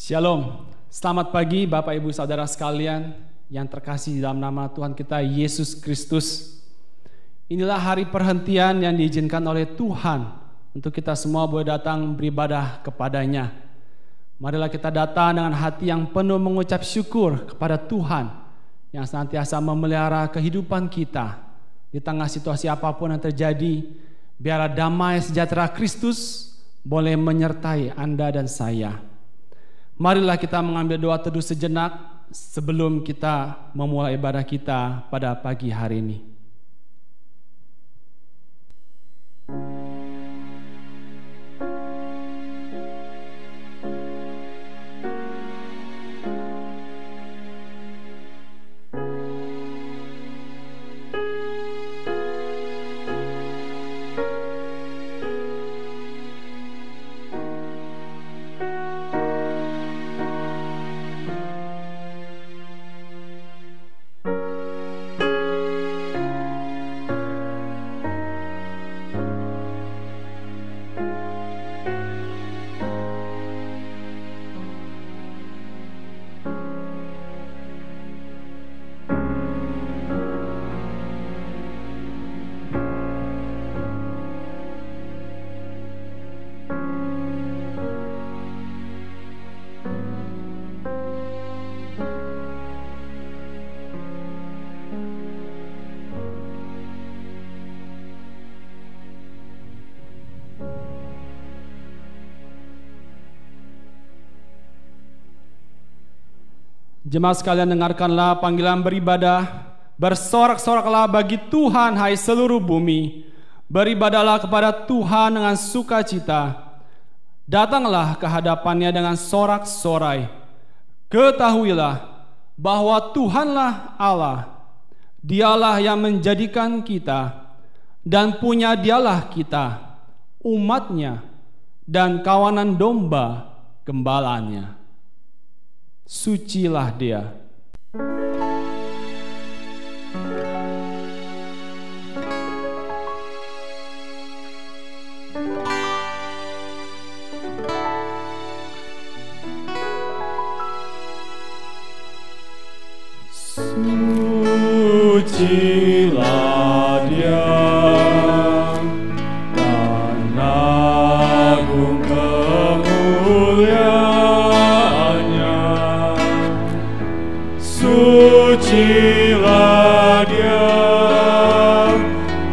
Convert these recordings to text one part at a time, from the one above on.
Shalom, selamat pagi Bapak Ibu Saudara sekalian yang terkasih dalam nama Tuhan kita Yesus Kristus. Inilah hari perhentian yang diizinkan oleh Tuhan untuk kita semua boleh datang beribadah kepadanya. Marilah kita datang dengan hati yang penuh mengucap syukur kepada Tuhan yang senantiasa memelihara kehidupan kita. Di tengah situasi apapun yang terjadi, biarlah damai sejahtera Kristus boleh menyertai Anda dan saya. Marilah kita mengambil doa teduh sejenak sebelum kita memulai ibadah kita pada pagi hari ini. Jemaat sekalian, dengarkanlah panggilan beribadah. Bersorak-soraklah bagi Tuhan, hai seluruh bumi. Beribadahlah kepada Tuhan dengan sukacita. Datanglah ke hadapannya dengan sorak-sorai. Ketahuilah bahwa Tuhanlah Allah. Dialah yang menjadikan kita, dan punya Dialah kita, umatnya, dan kawanan domba gembalanya. Sucilah Dia. Sucilah Dia, dan agung kemuliaannya. Sucilah Dia,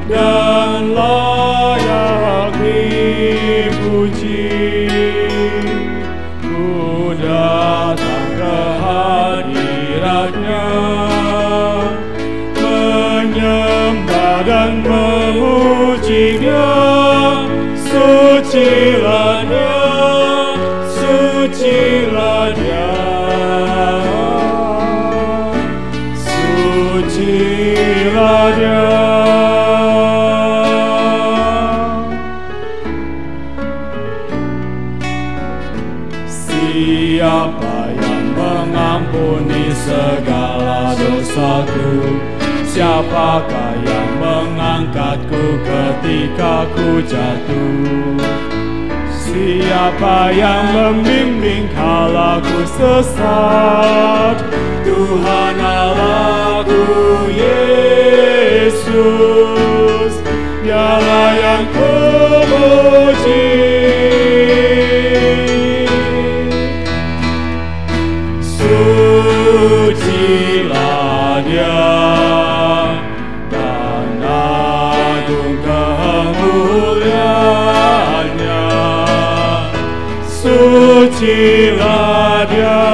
dan layak dipuji. Ku datang ke hadirat-Nya, menyembah dan memuji-Nya. Sucilah Dia, sucilah Dia, sucilah Dia. Siapa yang mengampuni segala dosaku? Siapakah yang mengangkatku ketika ku jatuh? Siapa yang membimbing kala ku sesat? Tuhan Allahku Yesus, Dialah yang ku puji. Sucilah Dia, dan agung kemuliaannya. Sucilah Dia,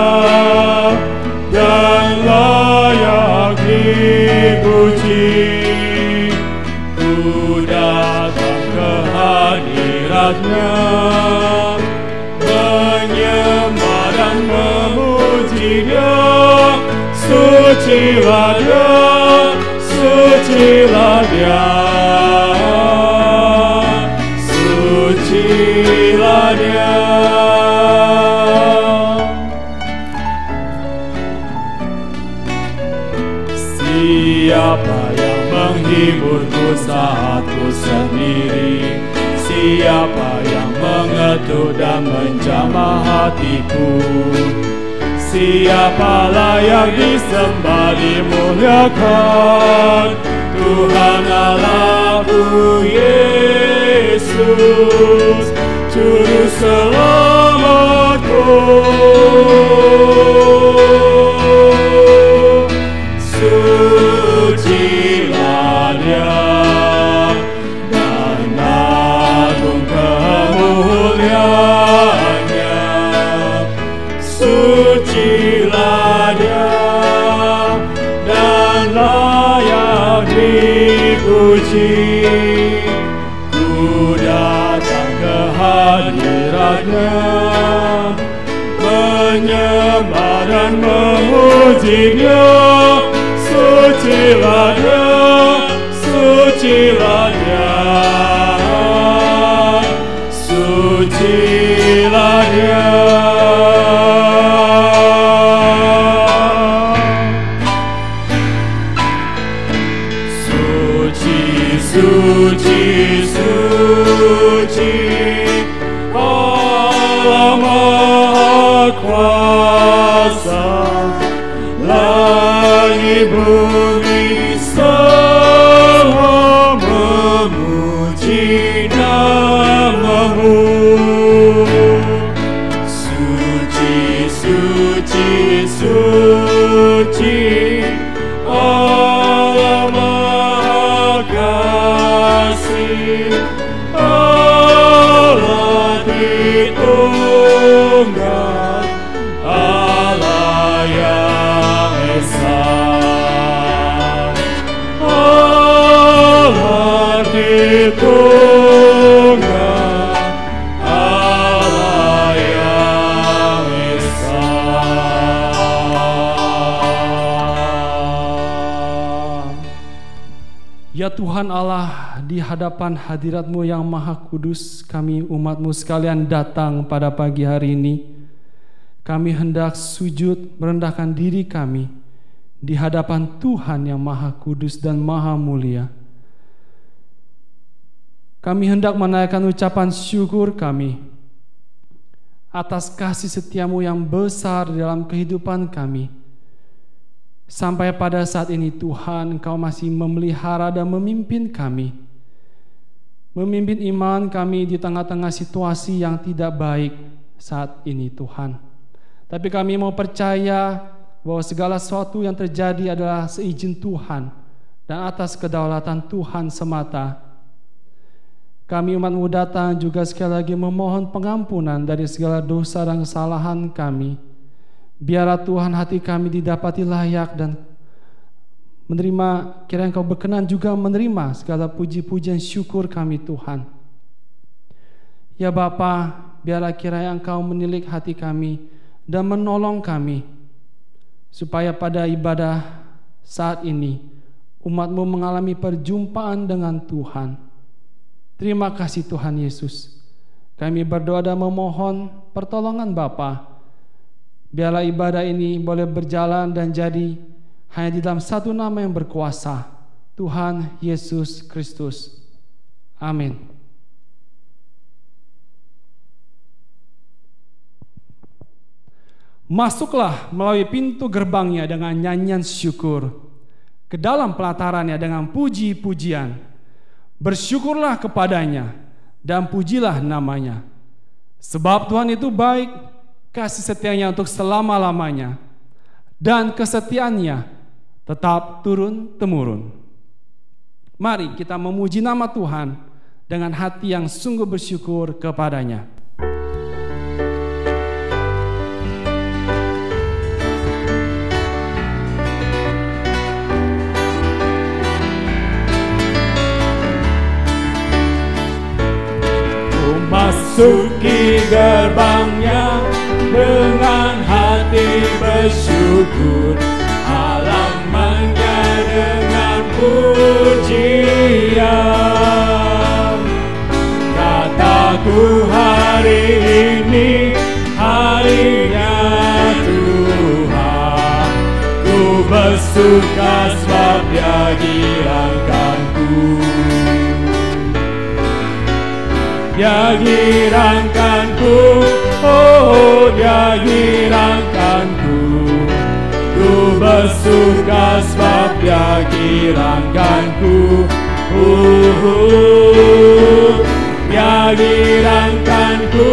dan layak dipuji. Ku datang ke hadirat-Nya, menyembah dan memuji-Nya. Sucilah Dia, sucilah Dia, sucilah Dia. Siapa yang menghiburku saat ku sendiri? Siapa yang mengetuk dan menjamah hatiku? Siapa layak disembah dimuliakan? Tuhan Allahku Yesus, Juru Selamatku. Sucilah Dia dan agung kemuliaannya. Sucilah Dia dan layak dipuji. Ku datang ke hadirat-Nya, menyembah dan memuji-Nya. Sucilah Dia, sucilah Dia, sucilah Dia. Suci, suci, suci, Allah Maha Kuasa. Langit bumi semua memuji nama-Mu. Suci, suci, suci, Allah Maha Kasih, Allah Tritunggal, Allah yang Esa, Allah Tritunggal, Allah yang Esa. Ya Tuhan Allah, di hadapan hadirat-Mu yang maha kudus, kami umat-Mu sekalian datang pada pagi hari ini. Kami hendak sujud merendahkan diri kami di hadapan Tuhan yang maha kudus dan maha mulia. Kami hendak menaikkan ucapan syukur kami atas kasih setia-Mu yang besar dalam kehidupan kami. Sampai pada saat ini Tuhan, Engkau masih memelihara dan memimpin kami. Memimpin iman kami di tengah-tengah situasi yang tidak baik saat ini Tuhan. Tapi kami mau percaya bahwa segala sesuatu yang terjadi adalah seizin Tuhan dan atas kedaulatan Tuhan semata. Kami umat-Mu datang juga sekali lagi memohon pengampunan dari segala dosa dan kesalahan kami. Biarlah Tuhan hati kami didapati layak dan menerima, kiranya Engkau berkenan juga menerima segala puji-pujian syukur kami Tuhan. Ya Bapa, biarlah kiranya Engkau menilik hati kami dan menolong kami, supaya pada ibadah saat ini umat-Mu mengalami perjumpaan dengan Tuhan. Terima kasih Tuhan Yesus. Kami berdoa dan memohon pertolongan Bapa. Biarlah ibadah ini boleh berjalan dan jadi hanya di dalam satu nama yang berkuasa, Tuhan Yesus Kristus. Amin. Masuklah melalui pintu gerbangnya dengan nyanyian syukur, ke dalam pelatarannya dengan puji-pujian. Bersyukurlah kepadanya dan pujilah namanya. Sebab Tuhan itu baik, kasih setianya untuk selama-lamanya, dan kesetiaannya tetap turun-temurun. Mari kita memuji nama Tuhan dengan hati yang sungguh bersyukur kepadanya. Masuki gerbangnya dengan hati bersyukur, halamannya dengan pujian. Kataku hari ini harinya Tuhan, ku bersuka sebab Dia girangkanku. Dia girangkanku, oh Dia girangkanku. Ku bersuka sebab Dia girangkanku. Dia girangkanku,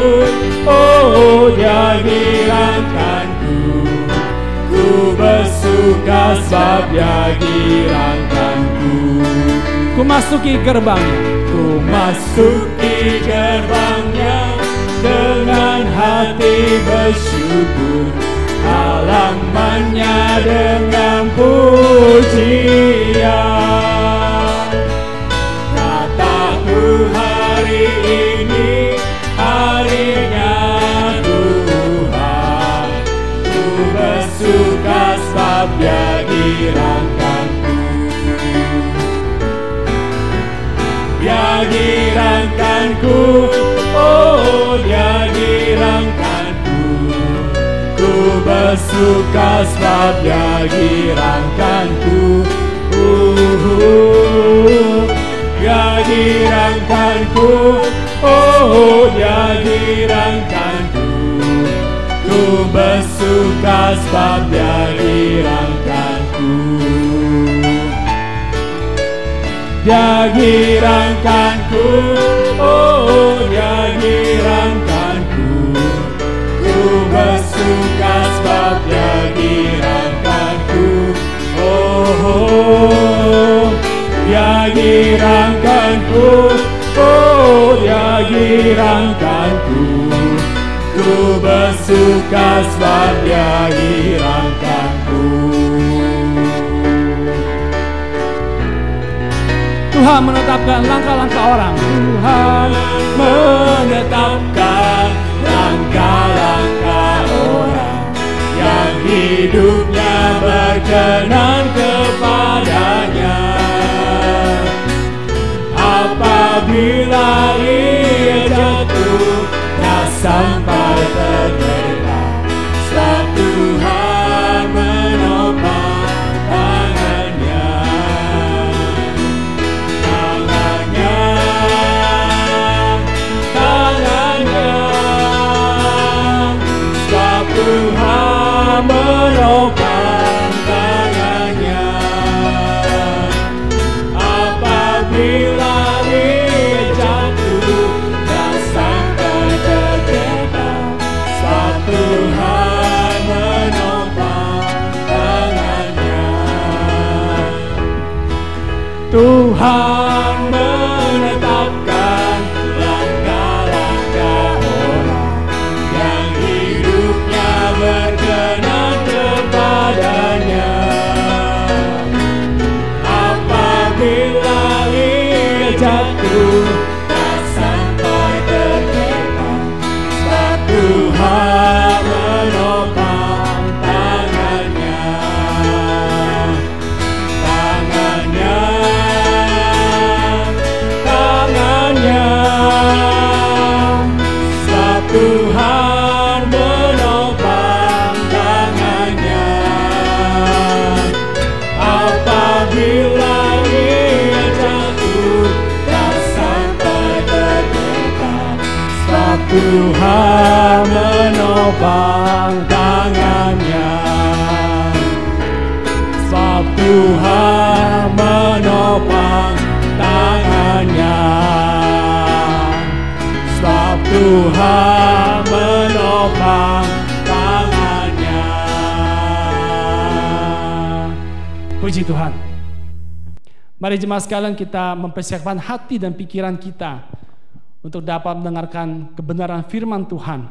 oh Dia girangkanku. Ku bersuka sebab Dia girangkanku. Ku masuki gerbangnya, ku masuki gerbangnya dengan hati bersyukur, halamannya dengan pujian. Kataku hari ini harinya Tuhan, ku bersuka sebab Dia girangkanku. Dia girangkanku, oh Dia girangkanku. Ku bersuka sebab Dia girangkanku. Dia girangkanku, oh Dia girangkanku. Ku bersuka sebab Dia girangkanku. Dia girangkanku, oh Dia girangkanku. Ku bersuka sebab Dia girangkanku. Oh, Dia girangkanku, oh Dia girangkanku. Ku bersuka sebab Dia girangkanku. Tuhan menetapkan langkah-langkah orang. Tuhan menetapkan langkah-langkah orang yang hidupnya berkenan kepadanya. Apabila ia jatuh, tak sampai tergeletak, sebab Tuhan menopang tangannya. Tuhan menopang tangannya. Apabila dia jatuh, tak sampai tergeletak, sebab Tuhan menopang tangannya. Tuhan menetapkan langkah-langkah orang yang hidupnya berkenan kepadanya. Apabila ia jatuh, tak sampai tergeletak, sebab Tuhan menopang tangannya. Tangannya, tangannya, sebab Tuhan menopang tangannya. Apabila ia jatuh, tak sampai tergeletak, sebab Tuhan menopang tangannya. Sebab Tuhan menopang tangannya. Sebab Tuhan menopang tangannya. Puji Tuhan. Mari jemaat sekalian kita mempersiapkan hati dan pikiran kita untuk dapat mendengarkan kebenaran firman Tuhan.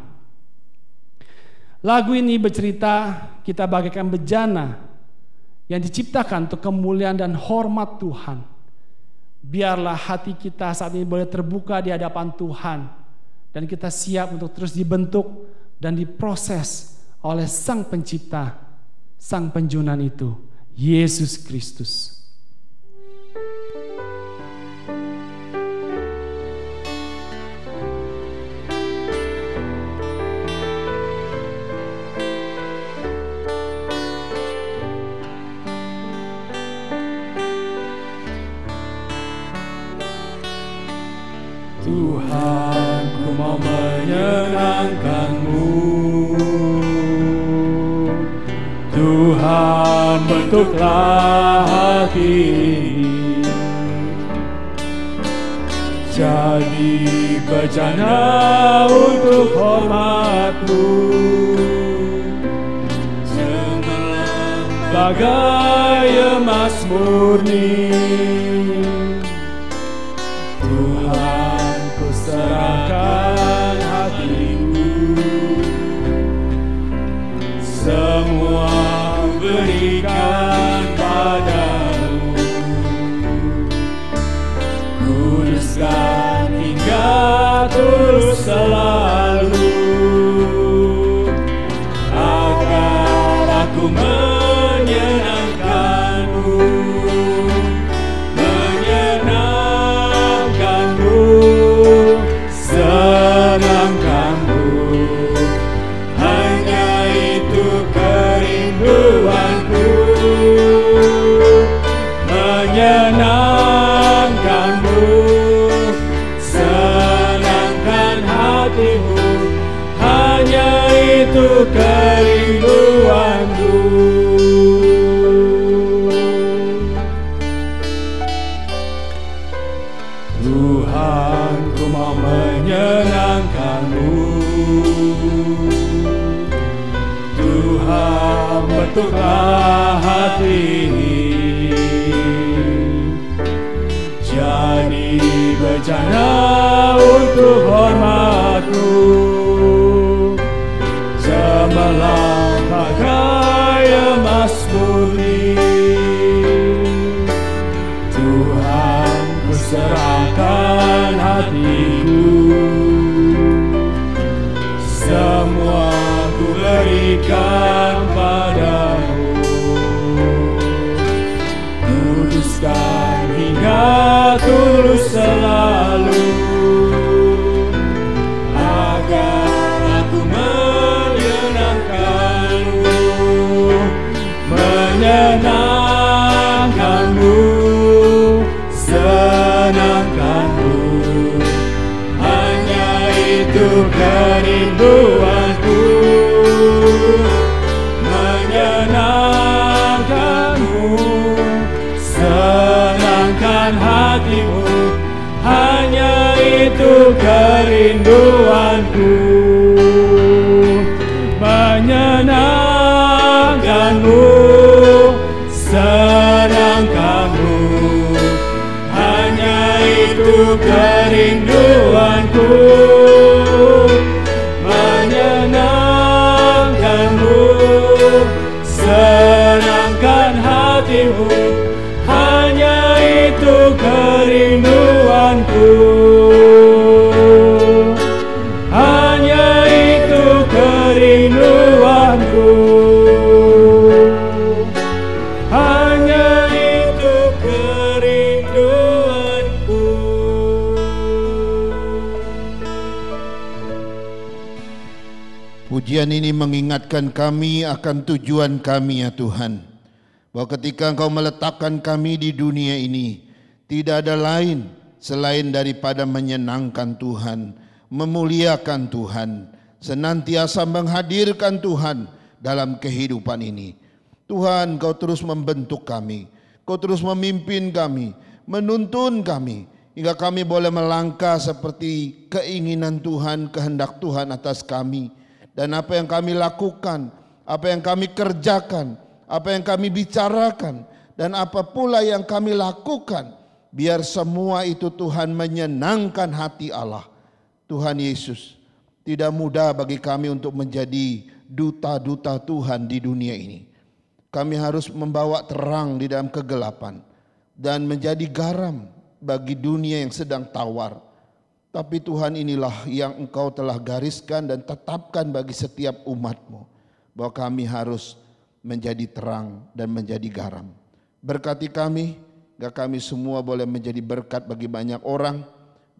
Lagu ini bercerita kita bagaikan bejana yang diciptakan untuk kemuliaan dan hormat Tuhan. Biarlah hati kita saat ini boleh terbuka di hadapan Tuhan, dan kita siap untuk terus dibentuk dan diproses oleh Sang Pencipta, Sang Penjunan itu, Yesus Kristus. Tuhan mau menyenangkan-Mu. Tuhan, bentuklah hati ini jadi bejana untuk hormat-Mu, bagai emas murni. Tuhan, ku serahkan hatiku, semua ku berikan padamu. Kuduskan hingga tulus selalu, agar aku menyenangkan-Mu, senangkan-Mu. Hanya itu kerinduanku, menyenangkan-Mu, senangkan hatimu. Hanya itu kerinduanku. Tuhan, ku mau menyenangkan-Mu. Tuhan, bentuklah hati ini jadi bejana untuk hormat-Mu, cemerlang bagai emas murni. Tuhan, ku serahkan hatiku, semua ku berikan padamu. Kuduskan hingga tulus selalu, agar aku menyenangkan-Mu, menyenangkan-Mu, senangkan-Mu. Hanya itu kerinduanku, menyenangkan-Mu, senangkan hatimu. Hanya itu kerinduanku, menyenangkan-Mu, senangkan-Mu. Hanya itu kerinduanku, menyenangkan-Mu, senangkan hatimu. Hanya itu kerinduanku, hanya itu kerinduanku, hanya itu kerinduanku. Pujian ini mengingatkan kami akan tujuan kami ya Tuhan, bahwa ketika Engkau meletakkan kami di dunia ini, tidak ada lain selain daripada menyenangkan Tuhan, memuliakan Tuhan, senantiasa menghadirkan Tuhan dalam kehidupan ini. Tuhan, Engkau terus membentuk kami, Engkau terus memimpin kami, menuntun kami, hingga kami boleh melangkah seperti keinginan Tuhan, kehendak Tuhan atas kami. Dan apa yang kami lakukan, apa yang kami kerjakan, apa yang kami bicarakan, dan apa pula yang kami lakukan, biar semua itu Tuhan menyenangkan hati Allah. Tuhan Yesus, tidak mudah bagi kami untuk menjadi duta-duta Tuhan di dunia ini. Kami harus membawa terang di dalam kegelapan dan menjadi garam bagi dunia yang sedang tawar. Tapi Tuhan, inilah yang Engkau telah gariskan dan tetapkan bagi setiap umat-Mu, bahwa kami harus menjadi terang dan menjadi garam. Berkati kami, agar kami semua boleh menjadi berkat bagi banyak orang,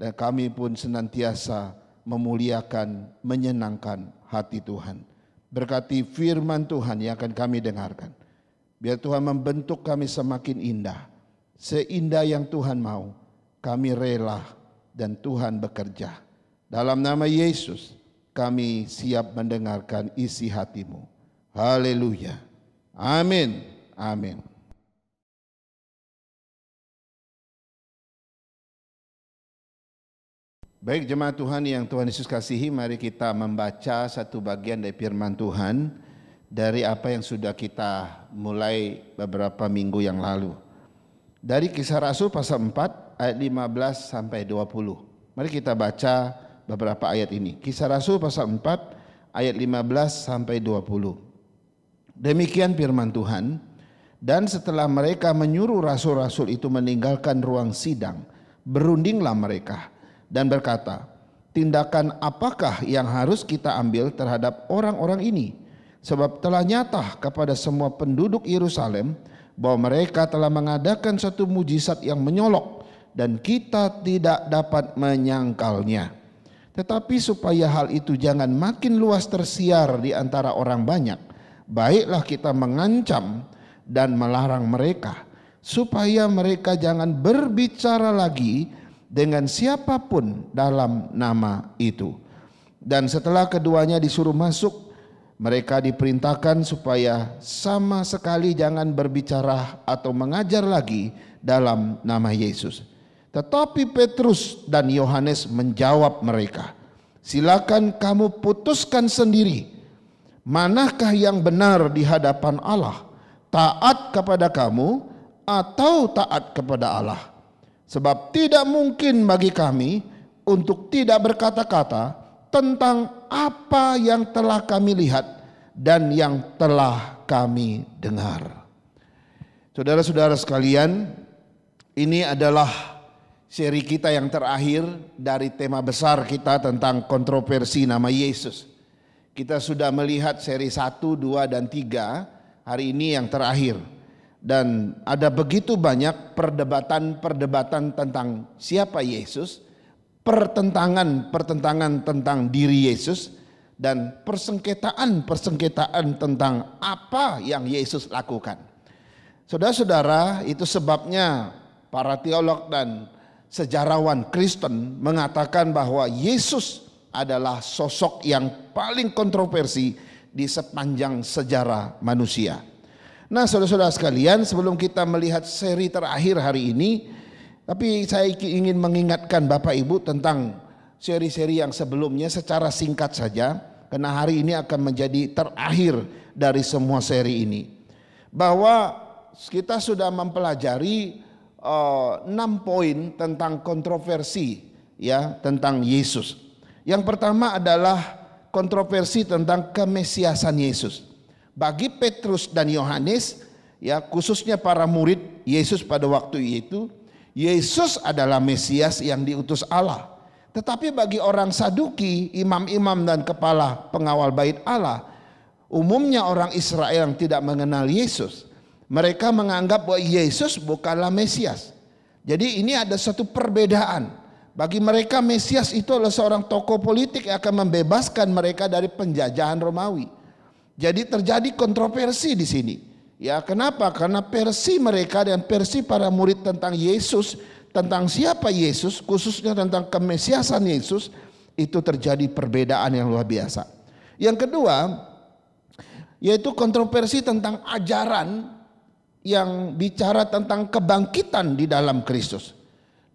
dan kami pun senantiasa memuliakan, menyenangkan hati Tuhan. Berkati firman Tuhan yang akan kami dengarkan. Biar Tuhan membentuk kami semakin indah, seindah yang Tuhan mau. Kami rela dan Tuhan bekerja. Dalam nama Yesus kami siap mendengarkan isi hati-Mu. Haleluya. Amin. Amin. Baik jemaat Tuhan yang Tuhan Yesus kasihi, mari kita membaca satu bagian dari firman Tuhan dari apa yang sudah kita mulai beberapa minggu yang lalu. Dari Kisah Rasul pasal 4 ayat 15 sampai 20. Mari kita baca beberapa ayat ini. Kisah Rasul pasal 4 ayat 15 sampai 20. Demikian firman Tuhan, dan setelah mereka menyuruh rasul-rasul itu meninggalkan ruang sidang, berundinglah mereka dan berkata, tindakan apakah yang harus kita ambil terhadap orang-orang ini? Sebab telah nyata kepada semua penduduk Yerusalem bahwa mereka telah mengadakan satu mujizat yang menyolok dan kita tidak dapat menyangkalnya. Tetapi supaya hal itu jangan makin luas tersiar di antara orang banyak, baiklah kita mengancam dan melarang mereka supaya mereka jangan berbicara lagi dengan siapapun dalam nama itu. Dan setelah keduanya disuruh masuk, mereka diperintahkan supaya sama sekali jangan berbicara atau mengajar lagi dalam nama Yesus. Tetapi Petrus dan Yohanes menjawab mereka, silakan kamu putuskan sendiri, manakah yang benar di hadapan Allah, taat kepada kamu atau taat kepada Allah? Sebab tidak mungkin bagi kami untuk tidak berkata-kata tentang apa yang telah kami lihat dan yang telah kami dengar. Saudara-saudara sekalian, ini adalah seri kita yang terakhir dari tema besar kita tentang kontroversi nama Yesus. Kita sudah melihat seri 1, 2, dan 3, hari ini yang terakhir. Dan ada begitu banyak perdebatan tentang siapa Yesus, pertentangan tentang diri Yesus, dan persengketaan tentang apa yang Yesus lakukan. Saudara-saudara, itu sebabnya para teolog dan sejarawan Kristen mengatakan bahwa Yesus adalah sosok yang paling kontroversi di sepanjang sejarah manusia. Nah, saudara-saudara sekalian, sebelum kita melihat seri terakhir hari ini, tapi saya ingin mengingatkan Bapak Ibu tentang seri-seri yang sebelumnya secara singkat saja, karena hari ini akan menjadi terakhir dari semua seri ini. Bahwa kita sudah mempelajari 6 poin tentang kontroversi ya tentang Yesus. Yang pertama adalah kontroversi tentang kemesiasan Yesus. Bagi Petrus dan Yohanes, ya khususnya para murid Yesus pada waktu itu, Yesus adalah Mesias yang diutus Allah. Tetapi bagi orang Saduki, imam-imam dan kepala pengawal bait Allah, umumnya orang Israel yang tidak mengenal Yesus, mereka menganggap bahwa Yesus bukanlah Mesias. Jadi ini ada satu perbedaan. Bagi mereka Mesias itu adalah seorang tokoh politik yang akan membebaskan mereka dari penjajahan Romawi. Jadi terjadi kontroversi di sini. Ya, kenapa? Karena versi mereka dan versi para murid tentang Yesus, tentang siapa Yesus, khususnya tentang kemesiasan Yesus, itu terjadi perbedaan yang luar biasa. Yang kedua, yaitu kontroversi tentang ajaran yang bicara tentang kebangkitan di dalam Kristus.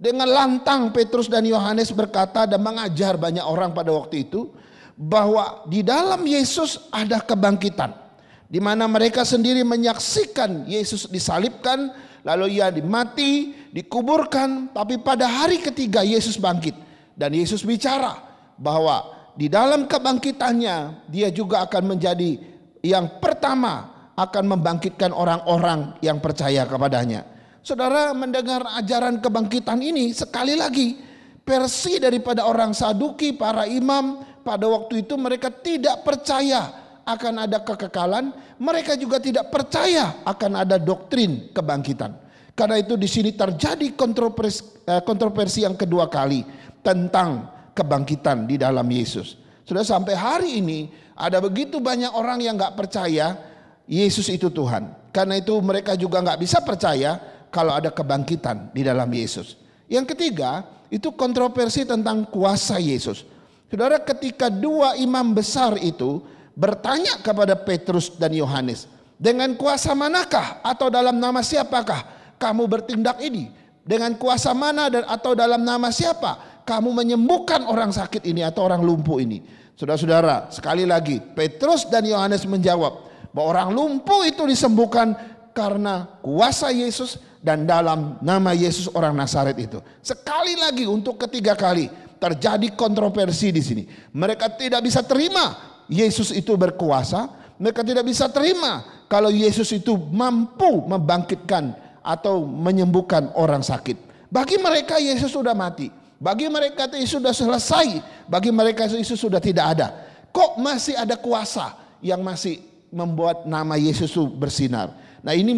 Dengan lantang Petrus dan Yohanes berkata dan mengajar banyak orang pada waktu itu bahwa di dalam Yesus ada kebangkitan, di mana mereka sendiri menyaksikan Yesus disalibkan, lalu ia mati, dikuburkan, tapi pada hari ketiga Yesus bangkit. Dan Yesus bicara bahwa di dalam kebangkitannya dia juga akan menjadi yang pertama akan membangkitkan orang-orang yang percaya kepadanya. Saudara mendengar ajaran kebangkitan ini, sekali lagi versi daripada orang Saduki, para imam pada waktu itu, mereka tidak percaya akan ada kekekalan, mereka juga tidak percaya akan ada doktrin kebangkitan. Karena itu di sini terjadi kontroversi yang kedua kali tentang kebangkitan di dalam Yesus. Sudah sampai hari ini ada begitu banyak orang yang nggak percaya Yesus itu Tuhan. Karena itu mereka juga nggak bisa percaya kalau ada kebangkitan di dalam Yesus. Yang ketiga itu kontroversi tentang kuasa Yesus. Saudara, ketika dua imam besar itu bertanya kepada Petrus dan Yohanes, dengan kuasa manakah atau dalam nama siapakah kamu bertindak ini? Dengan kuasa mana dan atau dalam nama siapa kamu menyembuhkan orang sakit ini atau orang lumpuh ini? Saudara-saudara, sekali lagi Petrus dan Yohanes menjawab bahwa orang lumpuh itu disembuhkan karena kuasa Yesus dan dalam nama Yesus orang Nazaret itu. Sekali lagi untuk ketiga kali terjadi kontroversi di sini. Mereka tidak bisa terima Yesus itu berkuasa. Mereka tidak bisa terima kalau Yesus itu mampu membangkitkan atau menyembuhkan orang sakit. Bagi mereka Yesus sudah mati. Bagi mereka Yesus sudah selesai. Bagi mereka Yesus sudah tidak ada. Kok masih ada kuasa yang masih membuat nama Yesus itu bersinar? Nah, ini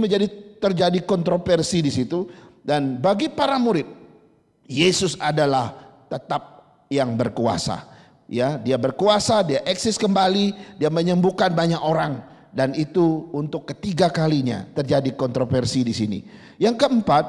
terjadi kontroversi di situ. Dan bagi para murid, Yesus adalah tetap yang berkuasa. Ya, dia berkuasa, dia eksis kembali, dia menyembuhkan banyak orang, dan itu untuk ketiga kalinya terjadi kontroversi di sini. Yang keempat,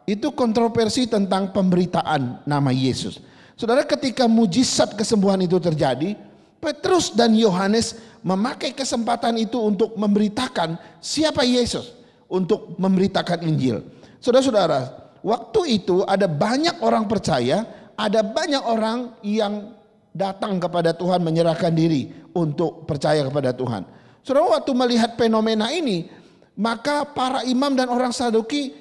itu kontroversi tentang pemberitaan nama Yesus. Saudara, ketika mujizat kesembuhan itu terjadi, Petrus dan Yohanes memakai kesempatan itu untuk memberitakan siapa Yesus, untuk memberitakan Injil. Saudara-saudara, waktu itu ada banyak orang percaya, ada banyak orang yang datang kepada Tuhan, menyerahkan diri untuk percaya kepada Tuhan. Saudara, waktu melihat fenomena ini, maka para imam dan orang Saduki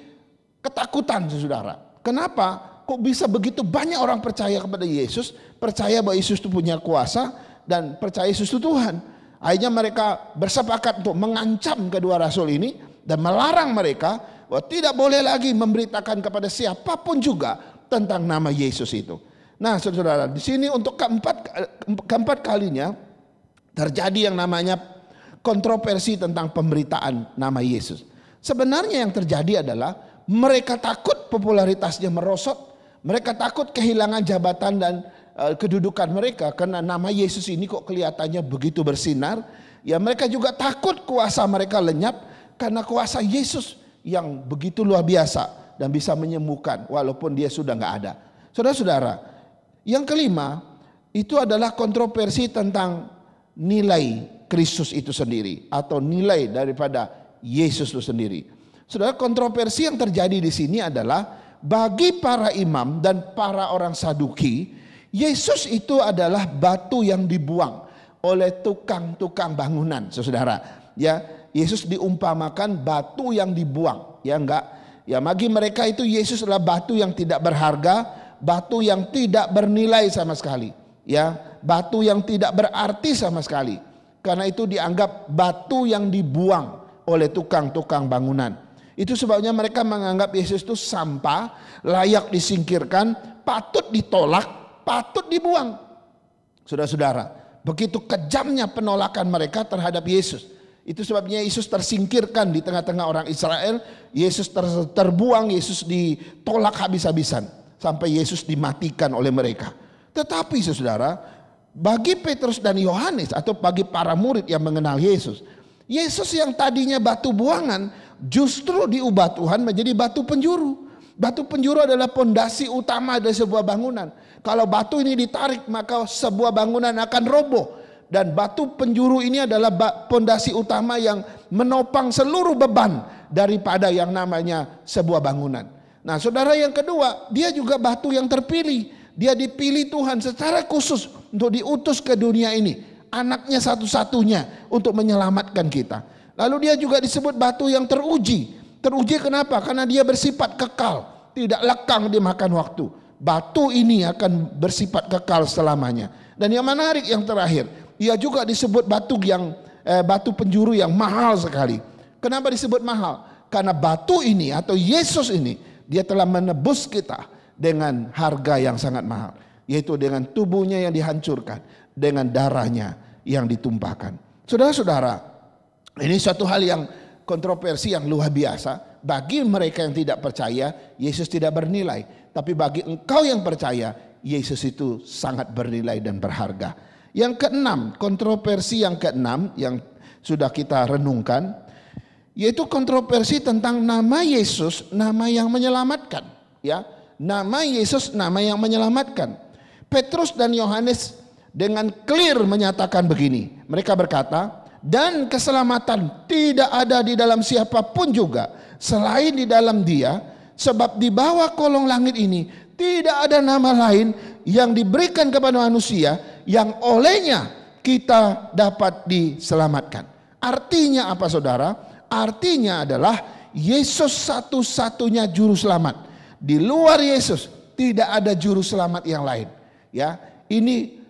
ketakutan, saudara. Kenapa? Kok bisa begitu banyak orang percaya kepada Yesus, percaya bahwa Yesus itu punya kuasa, dan percaya Yesus itu Tuhan. Akhirnya mereka bersepakat untuk mengancam kedua rasul ini dan melarang mereka bahwa tidak boleh lagi memberitakan kepada siapapun juga tentang nama Yesus itu. Nah, saudara, di sini untuk keempat kalinya terjadi yang namanya kontroversi tentang pemberitaan nama Yesus. Sebenarnya yang terjadi adalah mereka takut popularitasnya merosot, mereka takut kehilangan jabatan dan kedudukan mereka karena nama Yesus ini kok kelihatannya begitu bersinar. Ya, mereka juga takut kuasa mereka lenyap karena kuasa Yesus yang begitu luar biasa dan bisa menyembuhkan walaupun dia sudah nggak ada. Saudara-saudara, yang kelima itu adalah kontroversi tentang nilai Kristus itu sendiri atau nilai daripada Yesus itu sendiri. Saudara, kontroversi yang terjadi di sini adalah bagi para imam dan para orang Saduki, Yesus itu adalah batu yang dibuang oleh tukang-tukang bangunan, saudara. Ya, Yesus diumpamakan batu yang dibuang, ya enggak? Ya, bagi mereka itu Yesus adalah batu yang tidak berharga, batu yang tidak bernilai sama sekali, ya, batu yang tidak berarti sama sekali. Karena itu dianggap batu yang dibuang oleh tukang-tukang bangunan. Itu sebabnya mereka menganggap Yesus itu sampah, layak disingkirkan, patut ditolak, patut dibuang. Saudara-saudara, begitu kejamnya penolakan mereka terhadap Yesus. Itu sebabnya Yesus tersingkirkan di tengah-tengah orang Israel. Yesus terbuang, Yesus ditolak habis-habisan sampai Yesus dimatikan oleh mereka. Tetapi saudara, bagi Petrus dan Yohanes atau bagi para murid yang mengenal Yesus, Yesus yang tadinya batu buangan justru diubah Tuhan menjadi batu penjuru. Batu penjuru adalah pondasi utama dari sebuah bangunan. Kalau batu ini ditarik maka sebuah bangunan akan roboh. Dan batu penjuru ini adalah pondasi utama yang menopang seluruh beban daripada yang namanya sebuah bangunan. Nah, saudara, yang kedua, dia juga batu yang terpilih. Dia dipilih Tuhan secara khusus untuk diutus ke dunia ini. Anaknya satu-satunya untuk menyelamatkan kita. Lalu dia juga disebut batu yang teruji. Teruji kenapa? Karena dia bersifat kekal, tidak lekang dimakan waktu. Batu ini akan bersifat kekal selamanya. Dan yang menarik yang terakhir, ia juga disebut batu penjuru yang mahal sekali. Kenapa disebut mahal? Karena batu ini atau Yesus ini, dia telah menebus kita dengan harga yang sangat mahal, yaitu dengan tubuhnya yang dihancurkan, dengan darahnya yang ditumpahkan. Saudara-saudara, ini suatu hal yang kontroversi yang luar biasa. Bagi mereka yang tidak percaya, Yesus tidak bernilai. Tapi bagi engkau yang percaya, Yesus itu sangat bernilai dan berharga. Yang keenam, kontroversi yang keenam yang sudah kita renungkan, yaitu kontroversi tentang nama Yesus, nama yang menyelamatkan. Ya, nama Yesus, nama yang menyelamatkan. Petrus dan Yohanes dengan clear menyatakan begini. Mereka berkata, dan keselamatan tidak ada di dalam siapapun juga selain di dalam Dia, sebab di bawah kolong langit ini tidak ada nama lain yang diberikan kepada manusia yang olehnya kita dapat diselamatkan. Artinya apa saudara? Artinya adalah Yesus satu-satunya juru selamat. Di luar Yesus tidak ada juru selamat yang lain. Ya, ini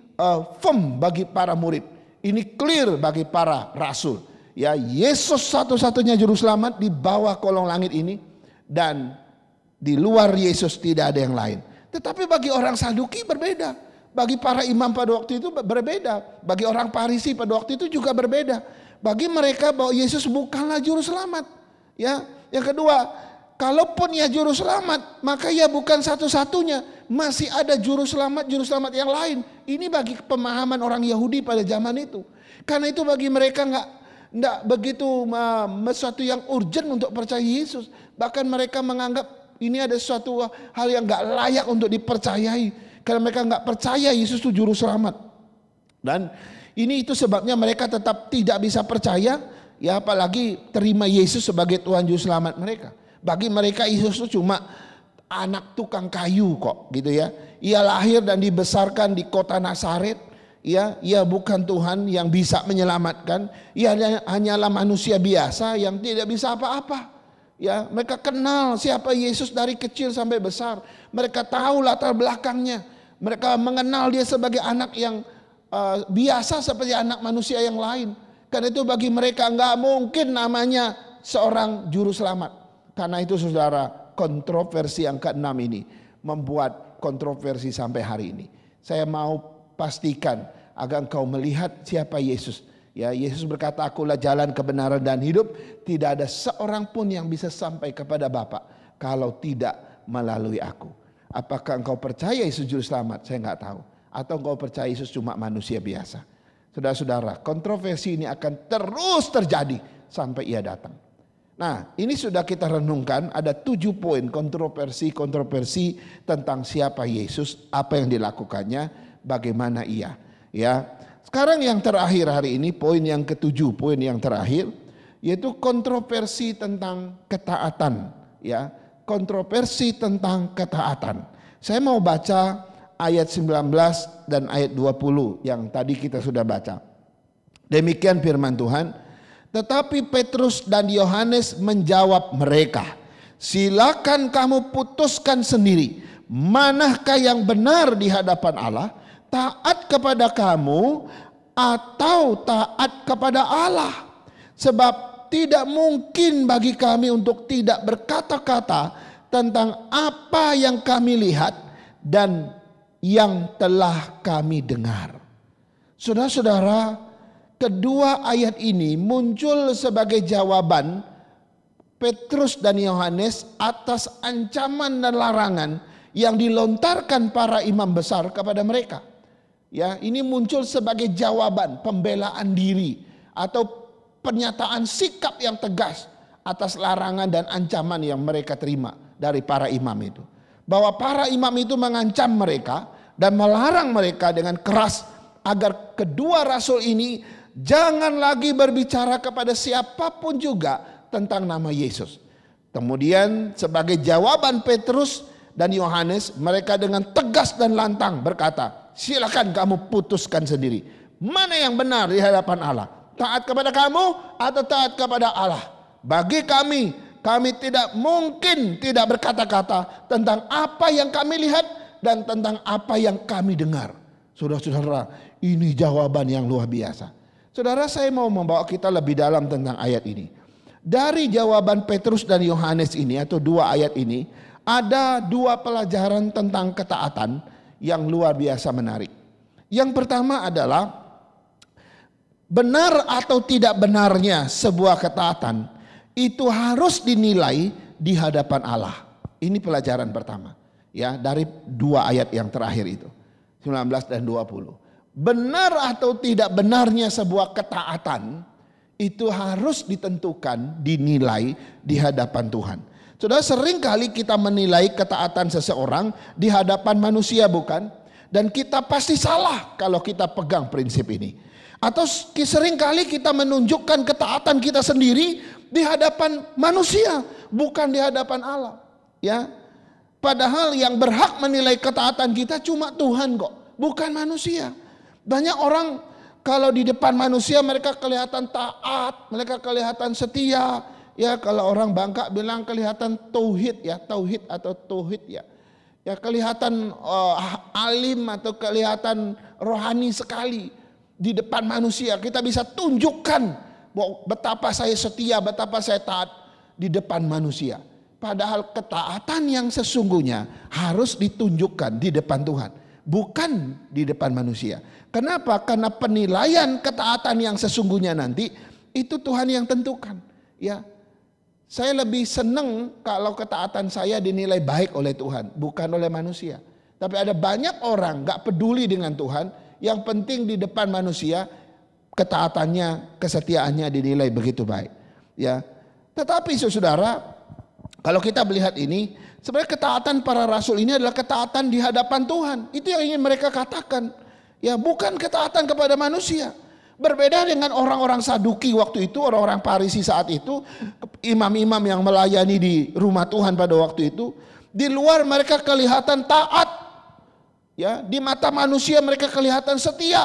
firm bagi para murid. Ini clear bagi para rasul. Ya, Yesus satu-satunya juru selamat di bawah kolong langit ini, dan di luar Yesus tidak ada yang lain. Tetapi bagi orang Saduki berbeda. Bagi para imam pada waktu itu berbeda. Bagi orang Farisi pada waktu itu juga berbeda. Bagi mereka bahwa Yesus bukanlah juru selamat. Ya, yang kedua, kalaupun ia juru selamat, maka ia bukan satu-satunya. Masih ada juru selamat yang lain. Ini bagi pemahaman orang Yahudi pada zaman itu. Karena itu bagi mereka enggak begitu sesuatu yang urgent untuk percaya Yesus. Bahkan mereka menganggap ini ada suatu hal yang enggak layak untuk dipercayai. Karena mereka enggak percaya Yesus itu juru selamat. Dan itu sebabnya mereka tetap tidak bisa percaya, ya apalagi terima Yesus sebagai Tuhan juru selamat mereka. Bagi mereka Yesus itu cuma anak tukang kayu kok, gitu ya. Ia lahir dan dibesarkan di kota Nazaret. Ya, ia bukan Tuhan yang bisa menyelamatkan. Ia hanyalah manusia biasa yang tidak bisa apa-apa. Ya, mereka kenal siapa Yesus dari kecil sampai besar. Mereka tahu latar belakangnya. Mereka mengenal dia sebagai anak yang biasa seperti anak manusia yang lain. Karena itu bagi mereka nggak mungkin namanya seorang juru selamat. Karena itu saudara, kontroversi yang ke-6 ini membuat kontroversi sampai hari ini. Saya mau pastikan agar engkau melihat siapa Yesus. Ya, Yesus berkata, akulah jalan, kebenaran dan hidup. Tidak ada seorang pun yang bisa sampai kepada Bapa kalau tidak melalui aku. Apakah engkau percaya Yesus juru selamat? Saya nggak tahu. Atau engkau percaya Yesus cuma manusia biasa? Saudara-saudara, kontroversi ini akan terus terjadi sampai ia datang. Nah, ini sudah kita renungkan, ada 7 poin kontroversi tentang siapa Yesus, apa yang dilakukannya, bagaimana ia. Ya, sekarang yang terakhir hari ini, poin yang ke-7, poin yang terakhir, yaitu kontroversi tentang ketaatan. Ya, kontroversi tentang ketaatan. Saya mau baca ayat 19 dan ayat 20 yang tadi kita sudah baca. Demikian firman Tuhan. Tetapi Petrus dan Yohanes menjawab mereka, silakan kamu putuskan sendiri, manakah yang benar di hadapan Allah, taat kepada kamu atau taat kepada Allah. Sebab tidak mungkin bagi kami untuk tidak berkata-kata tentang apa yang kami lihat dan yang telah kami dengar. Saudara-saudara, kedua ayat ini muncul sebagai jawaban Petrus dan Yohanes atas ancaman dan larangan yang dilontarkan para imam besar kepada mereka. Ya, ini muncul sebagai jawaban pembelaan diri atau pernyataan sikap yang tegas atas larangan dan ancaman yang mereka terima dari para imam itu. Bahwa para imam itu mengancam mereka dan melarang mereka dengan keras agar kedua rasul ini jangan lagi berbicara kepada siapapun juga tentang nama Yesus. Kemudian sebagai jawaban Petrus dan Yohanes, mereka dengan tegas dan lantang berkata, silakan kamu putuskan sendiri, mana yang benar di hadapan Allah, taat kepada kamu atau taat kepada Allah. Bagi kami tidak mungkin tidak berkata-kata tentang apa yang kami lihat dan tentang apa yang kami dengar. Saudara-saudara, ini jawaban yang luar biasa. Saudara, saya mau membawa kita lebih dalam tentang ayat ini. Dari jawaban Petrus dan Yohanes ini atau 2 ayat ini, ada 2 pelajaran tentang ketaatan yang luar biasa menarik. Yang pertama adalah benar atau tidak benarnya sebuah ketaatan itu harus dinilai di hadapan Allah. Ini pelajaran pertama. Ya, dari 2 ayat yang terakhir itu. 19 dan 20. Benar atau tidak benarnya sebuah ketaatan itu harus ditentukan, dinilai di hadapan Tuhan. Saudara, sering kali kita menilai ketaatan seseorang di hadapan manusia, bukan? Dan kita pasti salah kalau kita pegang prinsip ini. Atau seringkali kita menunjukkan ketaatan kita sendiri di hadapan manusia, bukan di hadapan Allah. Ya, padahal yang berhak menilai ketaatan kita cuma Tuhan kok, bukan manusia. Banyak orang kalau di depan manusia mereka kelihatan taat, mereka kelihatan setia. Ya, kalau orang Bangka bilang kelihatan tauhid ya, tauhid atau tauhid ya. Ya, kelihatan alim atau kelihatan rohani sekali di depan manusia. Kita bisa tunjukkan bahwa betapa saya setia, betapa saya taat di depan manusia. Padahal ketaatan yang sesungguhnya harus ditunjukkan di depan Tuhan, bukan di depan manusia. Kenapa? Karena penilaian ketaatan yang sesungguhnya nanti itu Tuhan yang tentukan. Ya, saya lebih senang kalau ketaatan saya dinilai baik oleh Tuhan, bukan oleh manusia. Tapi ada banyak orang gak peduli dengan Tuhan, yang penting di depan manusia ketaatannya, kesetiaannya dinilai begitu baik. Ya, tetapi saudara, kalau kita melihat ini, sebenarnya ketaatan para rasul ini adalah ketaatan di hadapan Tuhan. Itu yang ingin mereka katakan. Ya, bukan ketaatan kepada manusia. Berbeda dengan orang-orang Saduki waktu itu, orang-orang Farisi saat itu, imam-imam yang melayani di rumah Tuhan pada waktu itu, di luar mereka kelihatan taat, ya, di mata manusia mereka kelihatan setia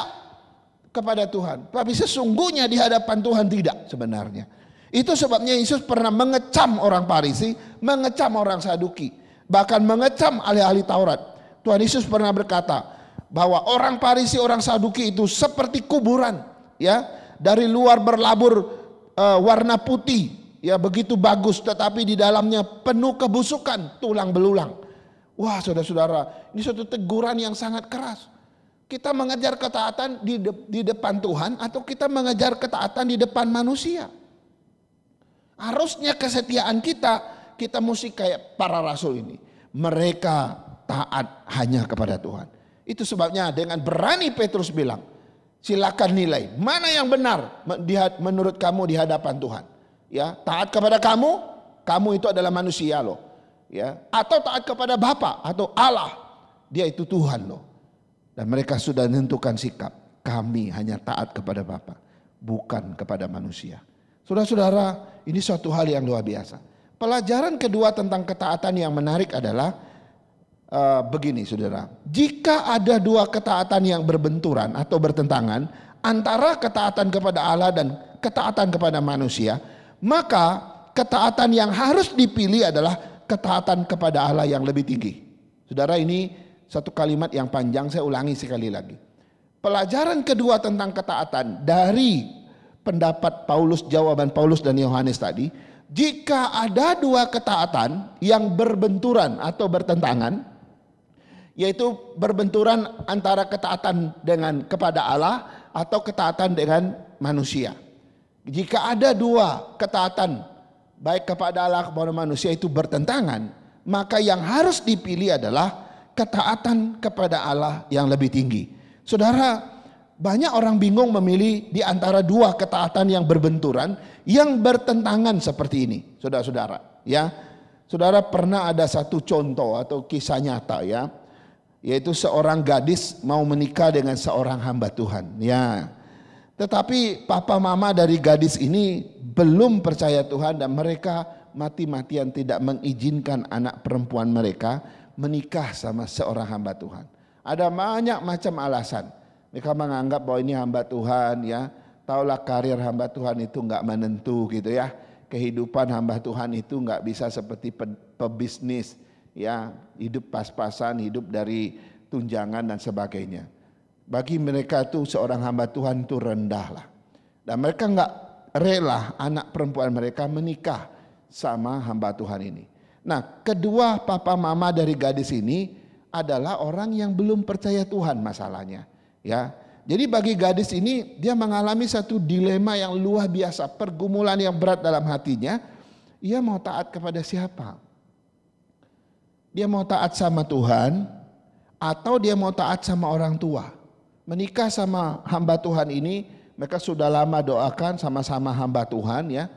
kepada Tuhan, tapi sesungguhnya di hadapan Tuhan tidak sebenarnya. Itu sebabnya Yesus pernah mengecam orang Farisi, mengecam orang Saduki, bahkan mengecam ahli-ahli Taurat. Tuhan Yesus pernah berkata bahwa orang Farisi, orang Saduki itu seperti kuburan. Ya, dari luar berlabur warna putih, ya begitu bagus, tetapi di dalamnya penuh kebusukan, tulang belulang. Wah, saudara-saudara, ini suatu teguran yang sangat keras. Kita mengejar ketaatan di depan Tuhan atau kita mengejar ketaatan di depan manusia? Harusnya kesetiaan kita mesti kayak para rasul ini. Mereka taat hanya kepada Tuhan. Itu sebabnya dengan berani Petrus bilang, silakan nilai mana yang benar menurut kamu di hadapan Tuhan. Ya, taat kepada kamu itu adalah manusia loh. Ya, atau taat kepada Bapa atau Allah, dia itu Tuhan loh. Dan mereka sudah menentukan sikap, kami hanya taat kepada Bapa, bukan kepada manusia. Saudara-saudara, ini suatu hal yang luar biasa. Pelajaran kedua tentang ketaatan yang menarik adalah begini saudara, jika ada dua ketaatan yang berbenturan atau bertentangan antara ketaatan kepada Allah dan ketaatan kepada manusia, maka ketaatan yang harus dipilih adalah ketaatan kepada Allah yang lebih tinggi. Saudara, ini satu kalimat yang panjang, saya ulangi sekali lagi. Pelajaran kedua tentang ketaatan dari pendapat Paulus, jawaban Paulus dan Yohanes tadi, jika ada dua ketaatan yang berbenturan atau bertentangan, yaitu berbenturan antara ketaatan kepada Allah atau ketaatan dengan manusia. Jika ada dua ketaatan baik kepada Allah kepada manusia itu bertentangan, maka yang harus dipilih adalah ketaatan kepada Allah yang lebih tinggi. Saudara, banyak orang bingung memilih di antara dua ketaatan yang berbenturan, yang bertentangan seperti ini. Saudara-saudara, ya. Saudara pernah ada satu contoh atau kisah nyata ya, yaitu seorang gadis mau menikah dengan seorang hamba Tuhan. Ya, tetapi papa mama dari gadis ini belum percaya Tuhan dan mereka mati-matian tidak mengizinkan anak perempuan mereka menikah sama seorang hamba Tuhan. Ada banyak macam alasan. Mereka menganggap bahwa ini hamba Tuhan ya, taulah karir hamba Tuhan itu nggak menentu gitu ya. Kehidupan hamba Tuhan itu nggak bisa seperti pebisnis. Ya, hidup pas-pasan, hidup dari tunjangan dan sebagainya. Bagi mereka itu seorang hamba Tuhan itu rendah lah. Dan mereka nggak rela anak perempuan mereka menikah sama hamba Tuhan ini. Nah, kedua papa mama dari gadis ini adalah orang yang belum percaya Tuhan masalahnya. Ya, jadi bagi gadis ini dia mengalami satu dilema yang luar biasa, pergumulan yang berat dalam hatinya. Ia mau taat kepada siapa? Dia mau taat sama Tuhan atau dia mau taat sama orang tua. Menikah sama hamba Tuhan ini, mereka sudah lama doakan sama-sama hamba Tuhan ya.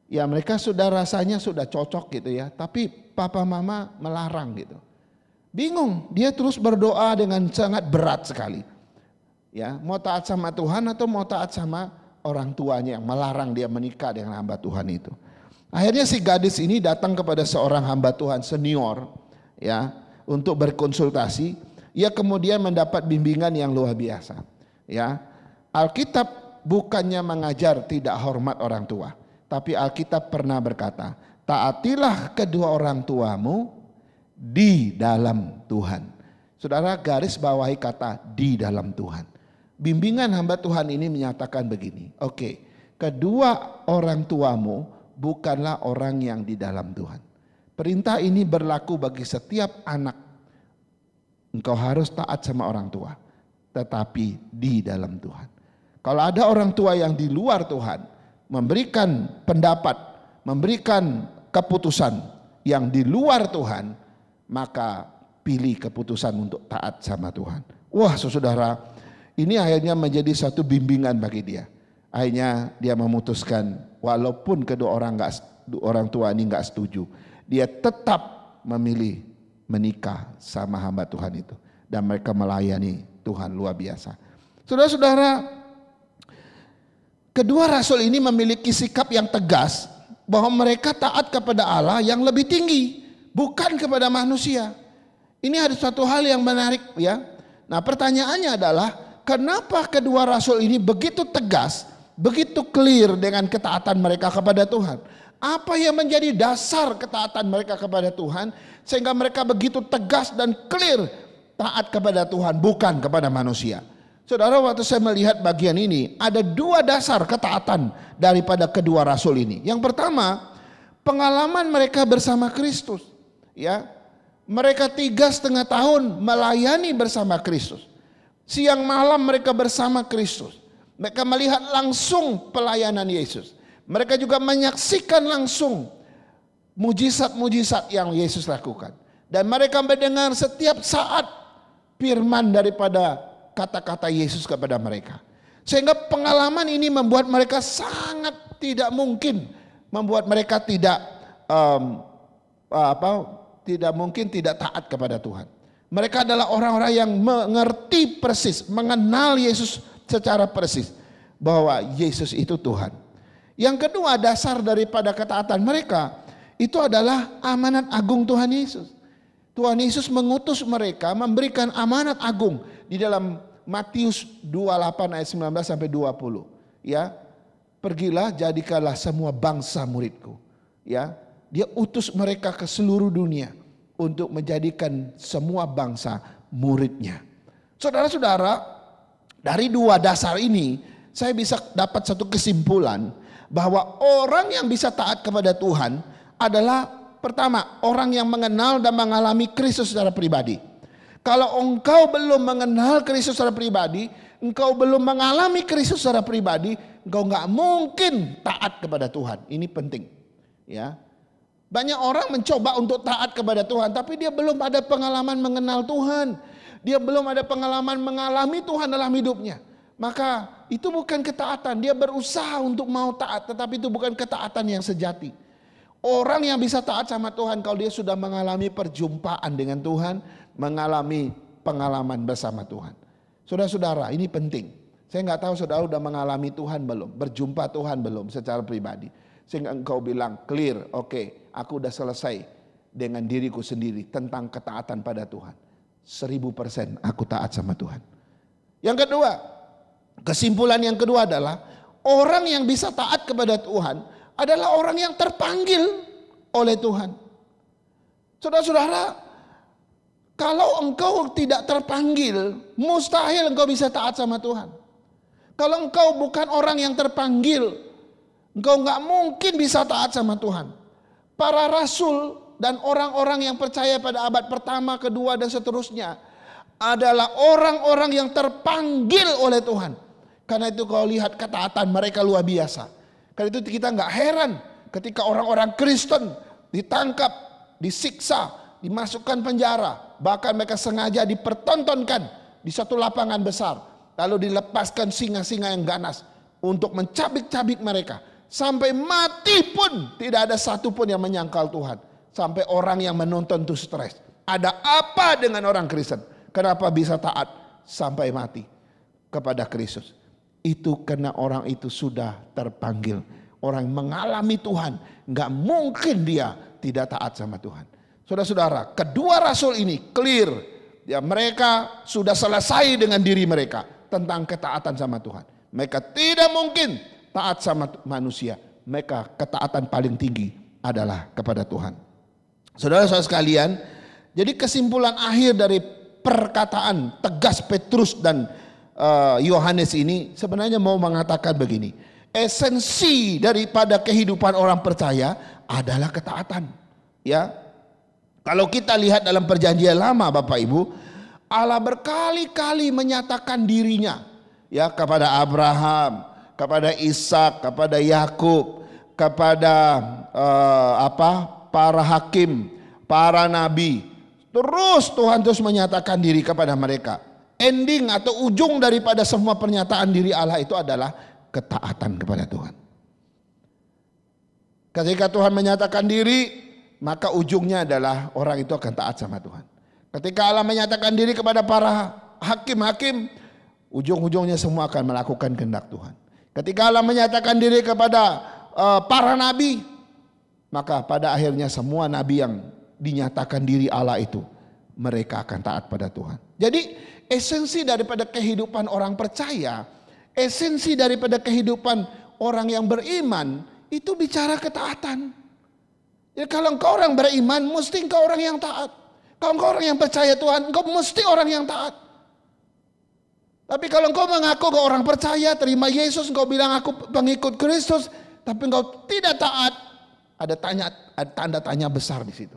Ya mereka sudah rasanya sudah cocok gitu ya. Tapi papa mama melarang gitu. Bingung, dia terus berdoa dengan sangat berat sekali. Ya, mau taat sama Tuhan atau mau taat sama orang tuanya yang melarang dia menikah dengan hamba Tuhan itu. Akhirnya si gadis ini datang kepada seorang hamba Tuhan senior, ya, untuk berkonsultasi. Ia kemudian mendapat bimbingan yang luar biasa. Ya, Alkitab bukannya mengajar tidak hormat orang tua, tapi Alkitab pernah berkata, taatilah kedua orang tuamu di dalam Tuhan. Saudara, garis bawahi kata di dalam Tuhan. Bimbingan hamba Tuhan ini menyatakan begini, oke, kedua orang tuamu bukanlah orang yang di dalam Tuhan. Perintah ini berlaku bagi setiap anak. Engkau harus taat sama orang tua, tetapi di dalam Tuhan. Kalau ada orang tua yang di luar Tuhan, memberikan pendapat, memberikan keputusan yang di luar Tuhan, maka pilih keputusan untuk taat sama Tuhan. Wah, saudara, ini akhirnya menjadi satu bimbingan bagi dia. Akhirnya dia memutuskan, walaupun kedua orang tua ini nggak setuju, dia tetap memilih menikah sama hamba Tuhan itu, dan mereka melayani Tuhan luar biasa. Saudara-saudara, kedua rasul ini memiliki sikap yang tegas bahwa mereka taat kepada Allah yang lebih tinggi, bukan kepada manusia. Ini ada suatu hal yang menarik, ya. Nah, pertanyaannya adalah kenapa kedua rasul ini begitu tegas, begitu clear dengan ketaatan mereka kepada Tuhan? Apa yang menjadi dasar ketaatan mereka kepada Tuhan sehingga mereka begitu tegas dan clear taat kepada Tuhan, bukan kepada manusia? Saudara, waktu saya melihat bagian ini, ada dua dasar ketaatan daripada kedua rasul ini. Yang pertama, pengalaman mereka bersama Kristus. Ya, mereka 3,5 tahun melayani bersama Kristus. Siang malam mereka bersama Kristus. Mereka melihat langsung pelayanan Yesus. Mereka juga menyaksikan langsung mujizat-mujizat yang Yesus lakukan. Dan mereka mendengar setiap saat firman daripada kata-kata Yesus kepada mereka. Sehingga pengalaman ini membuat mereka sangat tidak mungkin, membuat mereka tidak tidak taat kepada Tuhan. Mereka adalah orang-orang yang mengerti persis, mengenal Yesus secara persis, bahwa Yesus itu Tuhan. Yang kedua, dasar daripada ketaatan mereka itu adalah amanat agung Tuhan Yesus. Tuhan Yesus mengutus mereka memberikan amanat agung di dalam Matius 28 ayat 19 sampai 20. Ya, pergilah jadikanlah semua bangsa muridku. Ya, dia utus mereka ke seluruh dunia untuk menjadikan semua bangsa muridnya. Saudara-saudara, dari dua dasar ini saya bisa dapat satu kesimpulan bahwa orang yang bisa taat kepada Tuhan adalah pertama, orang yang mengenal dan mengalami Kristus secara pribadi. Kalau engkau belum mengenal Kristus secara pribadi, engkau belum mengalami Kristus secara pribadi, engkau nggak mungkin taat kepada Tuhan. Ini penting, ya. Banyak orang mencoba untuk taat kepada Tuhan, tapi dia belum ada pengalaman mengenal Tuhan. Dia belum ada pengalaman mengalami Tuhan dalam hidupnya. Maka itu bukan ketaatan. Dia berusaha untuk mau taat, tetapi itu bukan ketaatan yang sejati. Orang yang bisa taat sama Tuhan kalau dia sudah mengalami perjumpaan dengan Tuhan, mengalami pengalaman bersama Tuhan. Saudara-saudara, ini penting. Saya nggak tahu saudara sudah mengalami Tuhan belum, berjumpa Tuhan belum secara pribadi. Sehingga engkau bilang clear, oke, aku udah selesai dengan diriku sendiri tentang ketaatan pada Tuhan. 1000% aku taat sama Tuhan. Yang kedua, kesimpulan yang kedua adalah orang yang bisa taat kepada Tuhan adalah orang yang terpanggil oleh Tuhan. Saudara-saudara, kalau engkau tidak terpanggil, mustahil engkau bisa taat sama Tuhan. Kalau engkau bukan orang yang terpanggil, engkau nggak mungkin bisa taat sama Tuhan. Para rasul dan orang-orang yang percaya pada abad pertama, kedua dan seterusnya adalah orang-orang yang terpanggil oleh Tuhan. Karena itu kau lihat ketaatan mereka luar biasa. Karena itu kita nggak heran ketika orang-orang Kristen ditangkap, disiksa, dimasukkan penjara, bahkan mereka sengaja dipertontonkan di satu lapangan besar, lalu dilepaskan singa-singa yang ganas untuk mencabik-cabik mereka. Sampai mati pun tidak ada satupun yang menyangkal Tuhan. Sampai orang yang menonton itu stres. Ada apa dengan orang Kristen? Kenapa bisa taat sampai mati kepada Kristus? Itu karena orang itu sudah terpanggil. Orang mengalami Tuhan, nggak mungkin dia tidak taat sama Tuhan. Saudara-saudara, kedua rasul ini clear. Ya, mereka sudah selesai dengan diri mereka tentang ketaatan sama Tuhan. Mereka tidak mungkin taat sama manusia. Mereka ketaatan paling tinggi adalah kepada Tuhan. Saudara-saudara sekalian, jadi kesimpulan akhir dari perkataan tegas Petrus dan Yohanes ini sebenarnya mau mengatakan begini. Esensi daripada kehidupan orang percaya adalah ketaatan. Ya, kalau kita lihat dalam perjanjian lama Bapak Ibu, Allah berkali-kali menyatakan dirinya ya kepada Abraham, kepada Ishak, kepada Yakub, kepada para hakim, para nabi. Terus Tuhan terus menyatakan diri kepada mereka. Ending atau ujung daripada semua pernyataan diri Allah itu adalah ketaatan kepada Tuhan. Ketika Tuhan menyatakan diri, maka ujungnya adalah orang itu akan taat sama Tuhan. Ketika Allah menyatakan diri kepada para hakim-hakim, ujung-ujungnya semua akan melakukan kehendak Tuhan. Ketika Allah menyatakan diri kepada para nabi, maka pada akhirnya semua nabi yang dinyatakan diri Allah itu, mereka akan taat pada Tuhan. Jadi esensi daripada kehidupan orang percaya, esensi daripada kehidupan orang yang beriman itu bicara ketaatan. Jadi kalau engkau orang beriman, mesti engkau orang yang taat. Kalau engkau orang yang percaya Tuhan, engkau mesti orang yang taat. Tapi kalau engkau mengaku engkau orang percaya, terima Yesus, engkau bilang aku pengikut Kristus, tapi engkau tidak taat, ada tanda tanya besar di situ.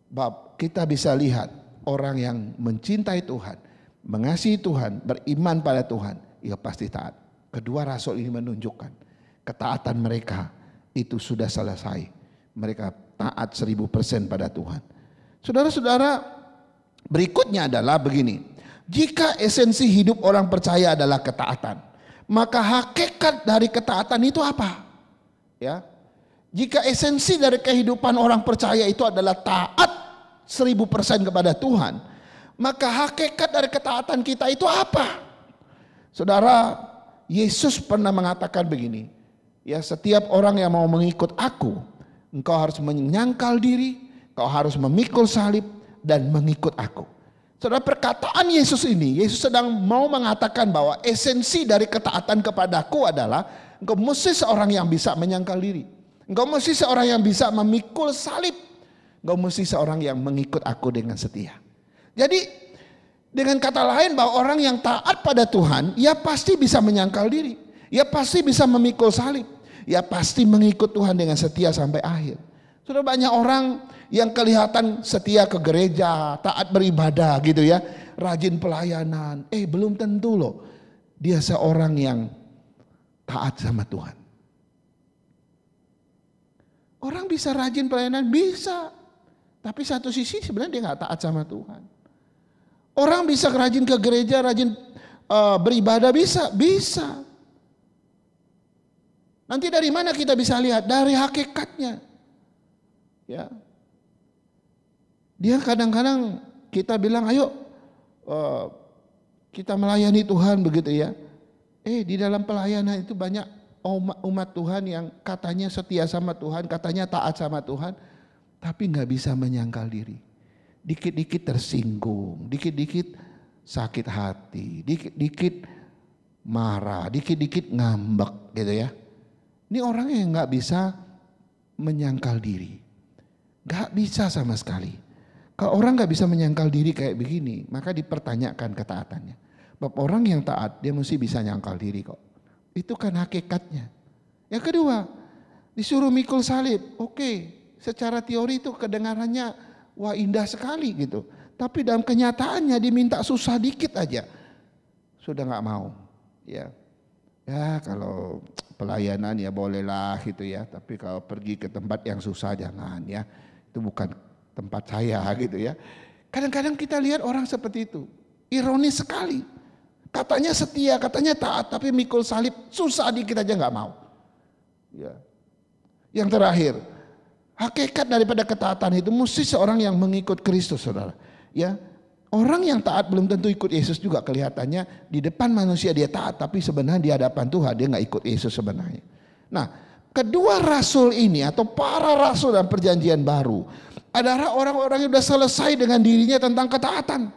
Bab kita bisa lihat orang yang mencintai Tuhan, mengasihi Tuhan, beriman pada Tuhan, ia pasti taat. Kedua rasul ini menunjukkan ketaatan mereka itu sudah selesai. Mereka taat 1000% pada Tuhan. Saudara-saudara, berikutnya adalah begini. Jika esensi hidup orang percaya adalah ketaatan, maka hakikat dari ketaatan itu apa? Ya. Jika esensi dari kehidupan orang percaya itu adalah taat 1000% kepada Tuhan, maka hakikat dari ketaatan kita itu apa? Saudara, Yesus pernah mengatakan begini, ya, setiap orang yang mau mengikut aku, engkau harus menyangkal diri, engkau harus memikul salib dan mengikut aku. Saudara, perkataan Yesus ini, Yesus sedang mau mengatakan bahwa esensi dari ketaatan kepadaku adalah engkau mesti seorang yang bisa menyangkal diri. Engkau mesti seorang yang bisa memikul salib. Engkau mesti seorang yang mengikut aku dengan setia. Jadi dengan kata lain bahwa orang yang taat pada Tuhan, ia pasti bisa menyangkal diri. Ia pasti bisa memikul salib. Ia pasti mengikut Tuhan dengan setia sampai akhir. Sudah banyak orang yang kelihatan setia ke gereja, taat beribadah gitu ya, rajin pelayanan. Belum tentu loh dia seorang yang taat sama Tuhan. Orang bisa rajin pelayanan, bisa. Tapi satu sisi sebenarnya dia gak taat sama Tuhan. Orang bisa rajin ke gereja, rajin beribadah, bisa. Nanti dari mana kita bisa lihat? Dari hakikatnya. Ya. Dia kadang-kadang kita bilang, ayo kita melayani Tuhan begitu ya. Di dalam pelayanan itu banyak umat Tuhan yang katanya setia sama Tuhan, katanya taat sama Tuhan, tapi gak bisa menyangkal diri. Dikit-dikit tersinggung, dikit-dikit sakit hati, dikit-dikit marah, dikit-dikit ngambek gitu ya. Ini orang yang gak bisa menyangkal diri. Gak bisa sama sekali. Kalau orang gak bisa menyangkal diri kayak begini, maka dipertanyakan ketaatannya. Sebab orang yang taat, dia mesti bisa nyangkal diri kok. Itu kan hakikatnya. Yang kedua, disuruh mikul salib. Oke, secara teori itu kedengarannya wah indah sekali gitu. Tapi dalam kenyataannya diminta susah dikit aja. Sudah gak mau. Ya kalau pelayanan ya bolehlah gitu ya. Tapi kalau pergi ke tempat yang susah jangan ya. Itu bukan tempat saya gitu ya. Kadang-kadang kita lihat orang seperti itu. Ironis sekali. Katanya setia, katanya taat, tapi mikul salib susah dikit aja gak mau. Ya. Yang terakhir, Hakikat daripada ketaatan itu mesti seorang yang mengikut Kristus, saudara. Ya, orang yang taat belum tentu ikut Yesus juga. Kelihatannya di depan manusia dia taat, tapi sebenarnya di hadapan Tuhan dia nggak ikut Yesus sebenarnya. Nah, kedua rasul ini atau para rasul dalam perjanjian baru adalah orang-orang yang sudah selesai dengan dirinya tentang ketaatan.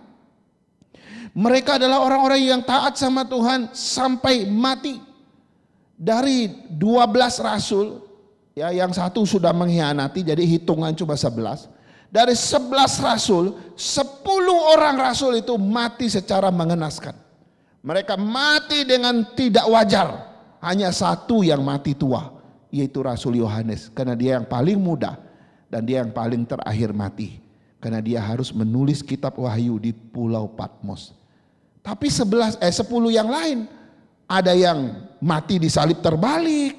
Mereka adalah orang-orang yang taat sama Tuhan sampai mati. Dari 12 rasul, ya, yang satu sudah mengkhianati, jadi hitungan cuma 11. Dari 11 rasul, 10 orang rasul itu mati secara mengenaskan. Mereka mati dengan tidak wajar. Hanya satu yang mati tua, yaitu Rasul Yohanes. Karena dia yang paling muda dan dia yang paling terakhir mati. Karena dia harus menulis kitab Wahyu di Pulau Patmos. Tapi 10 yang lain, ada yang mati disalib terbalik,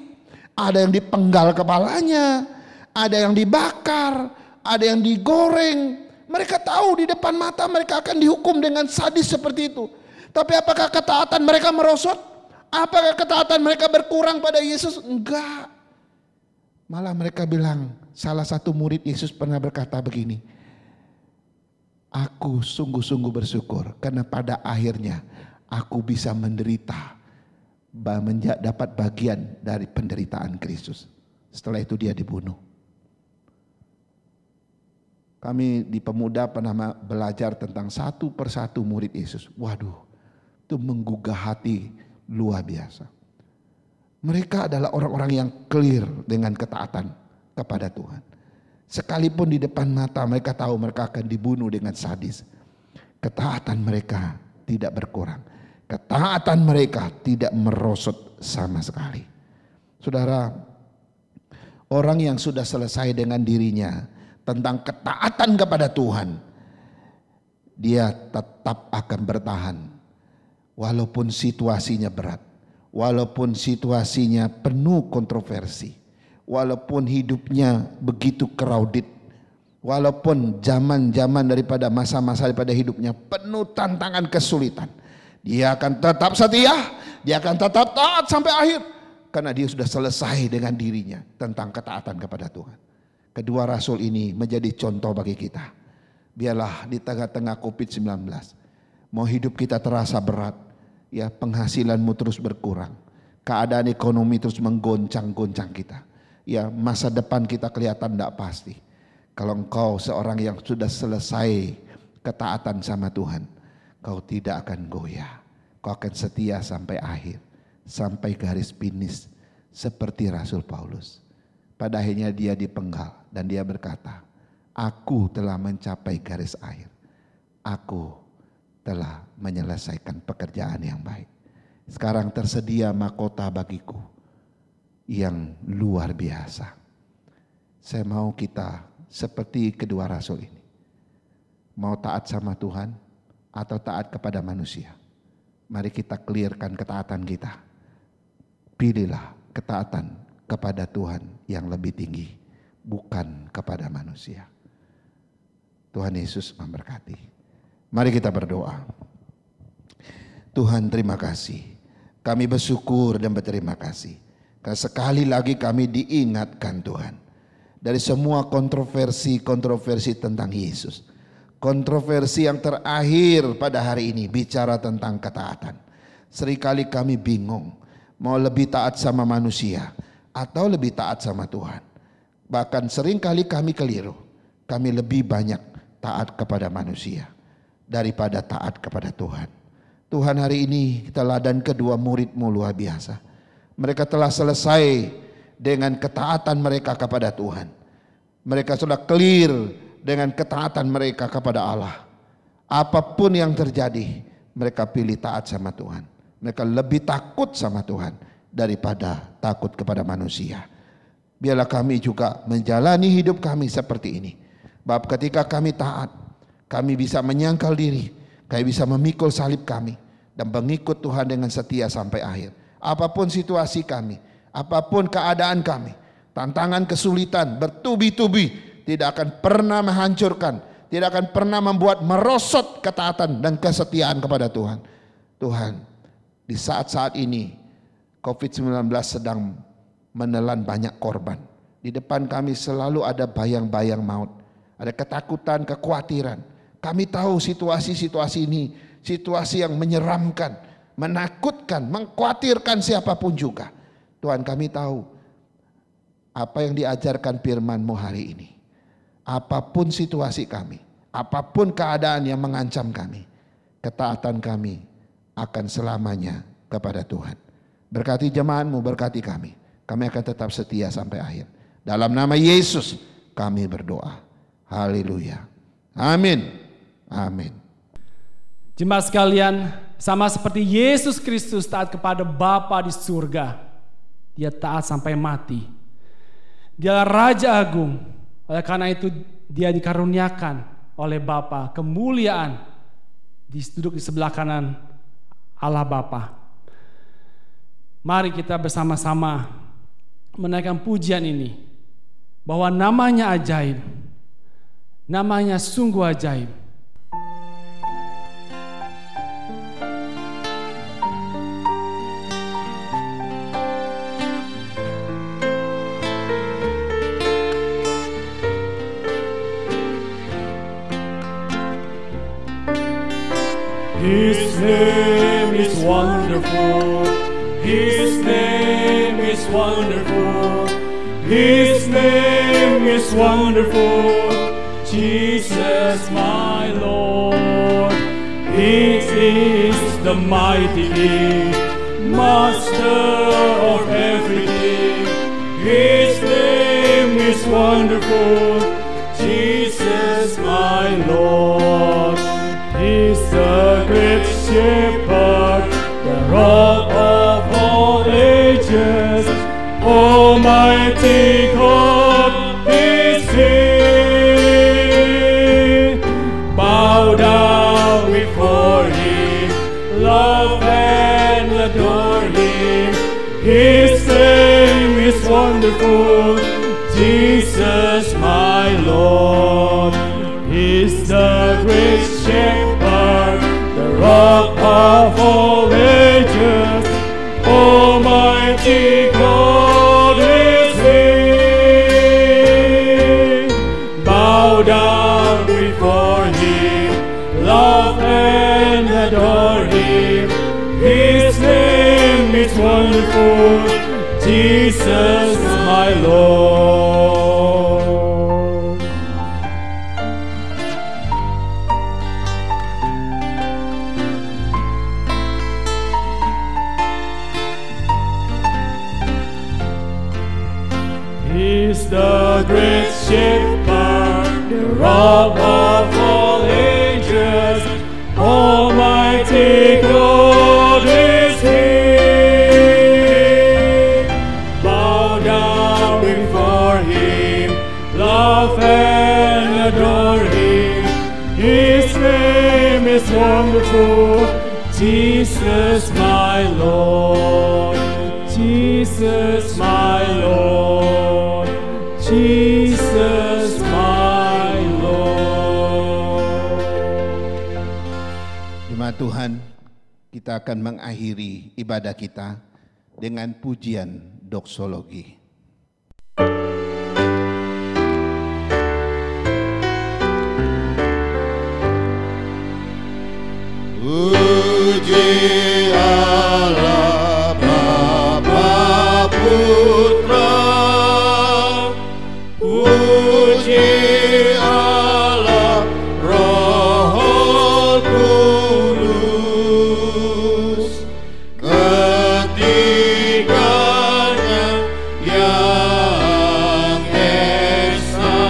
ada yang dipenggal kepalanya, ada yang dibakar, ada yang digoreng. Mereka tahu di depan mata mereka akan dihukum dengan sadis seperti itu. Tapi apakah ketaatan mereka merosot? Apakah ketaatan mereka berkurang pada Yesus? Enggak. Malah mereka bilang, salah satu murid Yesus pernah berkata begini, aku sungguh-sungguh bersyukur karena pada akhirnya aku bisa menderita, dapat bagian dari penderitaan Kristus. Setelah itu dia dibunuh. Kami di Pemuda pernah belajar tentang satu persatu murid Yesus. Waduh, itu menggugah hati luar biasa. Mereka adalah orang-orang yang clear dengan ketaatan kepada Tuhan. Sekalipun di depan mata mereka tahu mereka akan dibunuh dengan sadis, ketaatan mereka tidak berkurang. Ketaatan mereka tidak merosot sama sekali. Saudara, orang yang sudah selesai dengan dirinya tentang ketaatan kepada Tuhan, dia tetap akan bertahan walaupun situasinya berat, walaupun situasinya penuh kontroversi, walaupun hidupnya begitu crowded, walaupun zaman-zaman daripada masa-masa daripada hidupnya penuh tantangan kesulitan, dia akan tetap setia, dia akan tetap taat sampai akhir. Karena dia sudah selesai dengan dirinya tentang ketaatan kepada Tuhan. Kedua rasul ini menjadi contoh bagi kita. Biarlah di tengah-tengah COVID-19, mau hidup kita terasa berat, ya, penghasilanmu terus berkurang, keadaan ekonomi terus menggoncang-goncang kita, ya, masa depan kita kelihatan tidak pasti. Kalau engkau seorang yang sudah selesai ketaatan sama Tuhan, kau tidak akan goyah, kau akan setia sampai akhir, sampai garis finish seperti Rasul Paulus. Pada akhirnya dia dipenggal dan dia berkata, aku telah mencapai garis akhir, aku telah menyelesaikan pekerjaan yang baik. Sekarang tersedia mahkota bagiku yang luar biasa. Saya mau kita seperti kedua rasul ini. Mau taat sama Tuhan atau taat kepada manusia? Mari kita clearkan ketaatan kita. Pilihlah ketaatan kepada Tuhan yang lebih tinggi, bukan kepada manusia. Tuhan Yesus memberkati. Mari kita berdoa. Tuhan, terima kasih. Kami bersyukur dan berterima kasih. Karena sekali lagi kami diingatkan Tuhan, dari semua kontroversi tentang Yesus. Kontroversi yang terakhir pada hari ini bicara tentang ketaatan. Seringkali kami bingung, mau lebih taat sama manusia atau lebih taat sama Tuhan. Bahkan seringkali kami keliru. Kami lebih banyak taat kepada manusia daripada taat kepada Tuhan. Tuhan, hari ini teladan kedua murid-Mu luar biasa. Mereka telah selesai dengan ketaatan mereka kepada Tuhan. Mereka sudah clear dengan ketaatan mereka kepada Allah. Apapun yang terjadi, mereka pilih taat sama Tuhan. Mereka lebih takut sama Tuhan daripada takut kepada manusia. Biarlah kami juga menjalani hidup kami seperti ini. Bab ketika kami taat, kami bisa menyangkal diri, kami bisa memikul salib kami dan mengikut Tuhan dengan setia sampai akhir. Apapun situasi kami, apapun keadaan kami, tantangan kesulitan bertubi-tubi tidak akan pernah menghancurkan, tidak akan pernah membuat merosot ketaatan dan kesetiaan kepada Tuhan. Tuhan, di saat-saat ini COVID-19 sedang menelan banyak korban. Di depan kami selalu ada bayang-bayang maut. Ada ketakutan, kekhawatiran. Kami tahu situasi-situasi ini, situasi yang menyeramkan, menakutkan, mengkhawatirkan siapapun juga. Tuhan, kami tahu apa yang diajarkan firman-Mu hari ini. Apapun situasi kami, apapun keadaan yang mengancam kami, ketaatan kami akan selamanya kepada Tuhan. Berkati jemaat-Mu, berkati kami. Kami akan tetap setia sampai akhir. Dalam nama Yesus kami berdoa. Haleluya. Amin. Amin. Jemaat sekalian, sama seperti Yesus Kristus taat kepada Bapa di surga, Dia taat sampai mati. Dia Raja Agung. Oleh karena itu Dia dikaruniakan oleh Bapa kemuliaan, duduk di sebelah kanan Allah Bapa. Mari kita bersama-sama menaikkan pujian ini, bahwa namanya ajaib, namanya sungguh ajaib. His name is wonderful. His name is wonderful. His name is wonderful. Jesus my Lord. He is the mighty King, Master of everything. His name is wonderful. Jesus my Lord. He's the great shepherd, the rock of all ages. Almighty God is He. Bow down before Him, love and adore Him. His name is wonderful, Jesus my Lord. He's the great shepherd, the rock of all ages. Almighty God is He. Bow down before Him, love and adore Him. His name is wonderful, Jesus my Lord. He's the great shepherd, the rock of all ages. Almighty God is He. Bow down before Him, love and adore Him. His name is wonderful, Jesus my Lord. Jesus my Lord. Jesus my Lord. Jemaat Tuhan, kita akan mengakhiri ibadah kita dengan pujian doksologi. Puji Allah Bapa Putra, puji Allah Roh Kudus, ketiganya yang esa,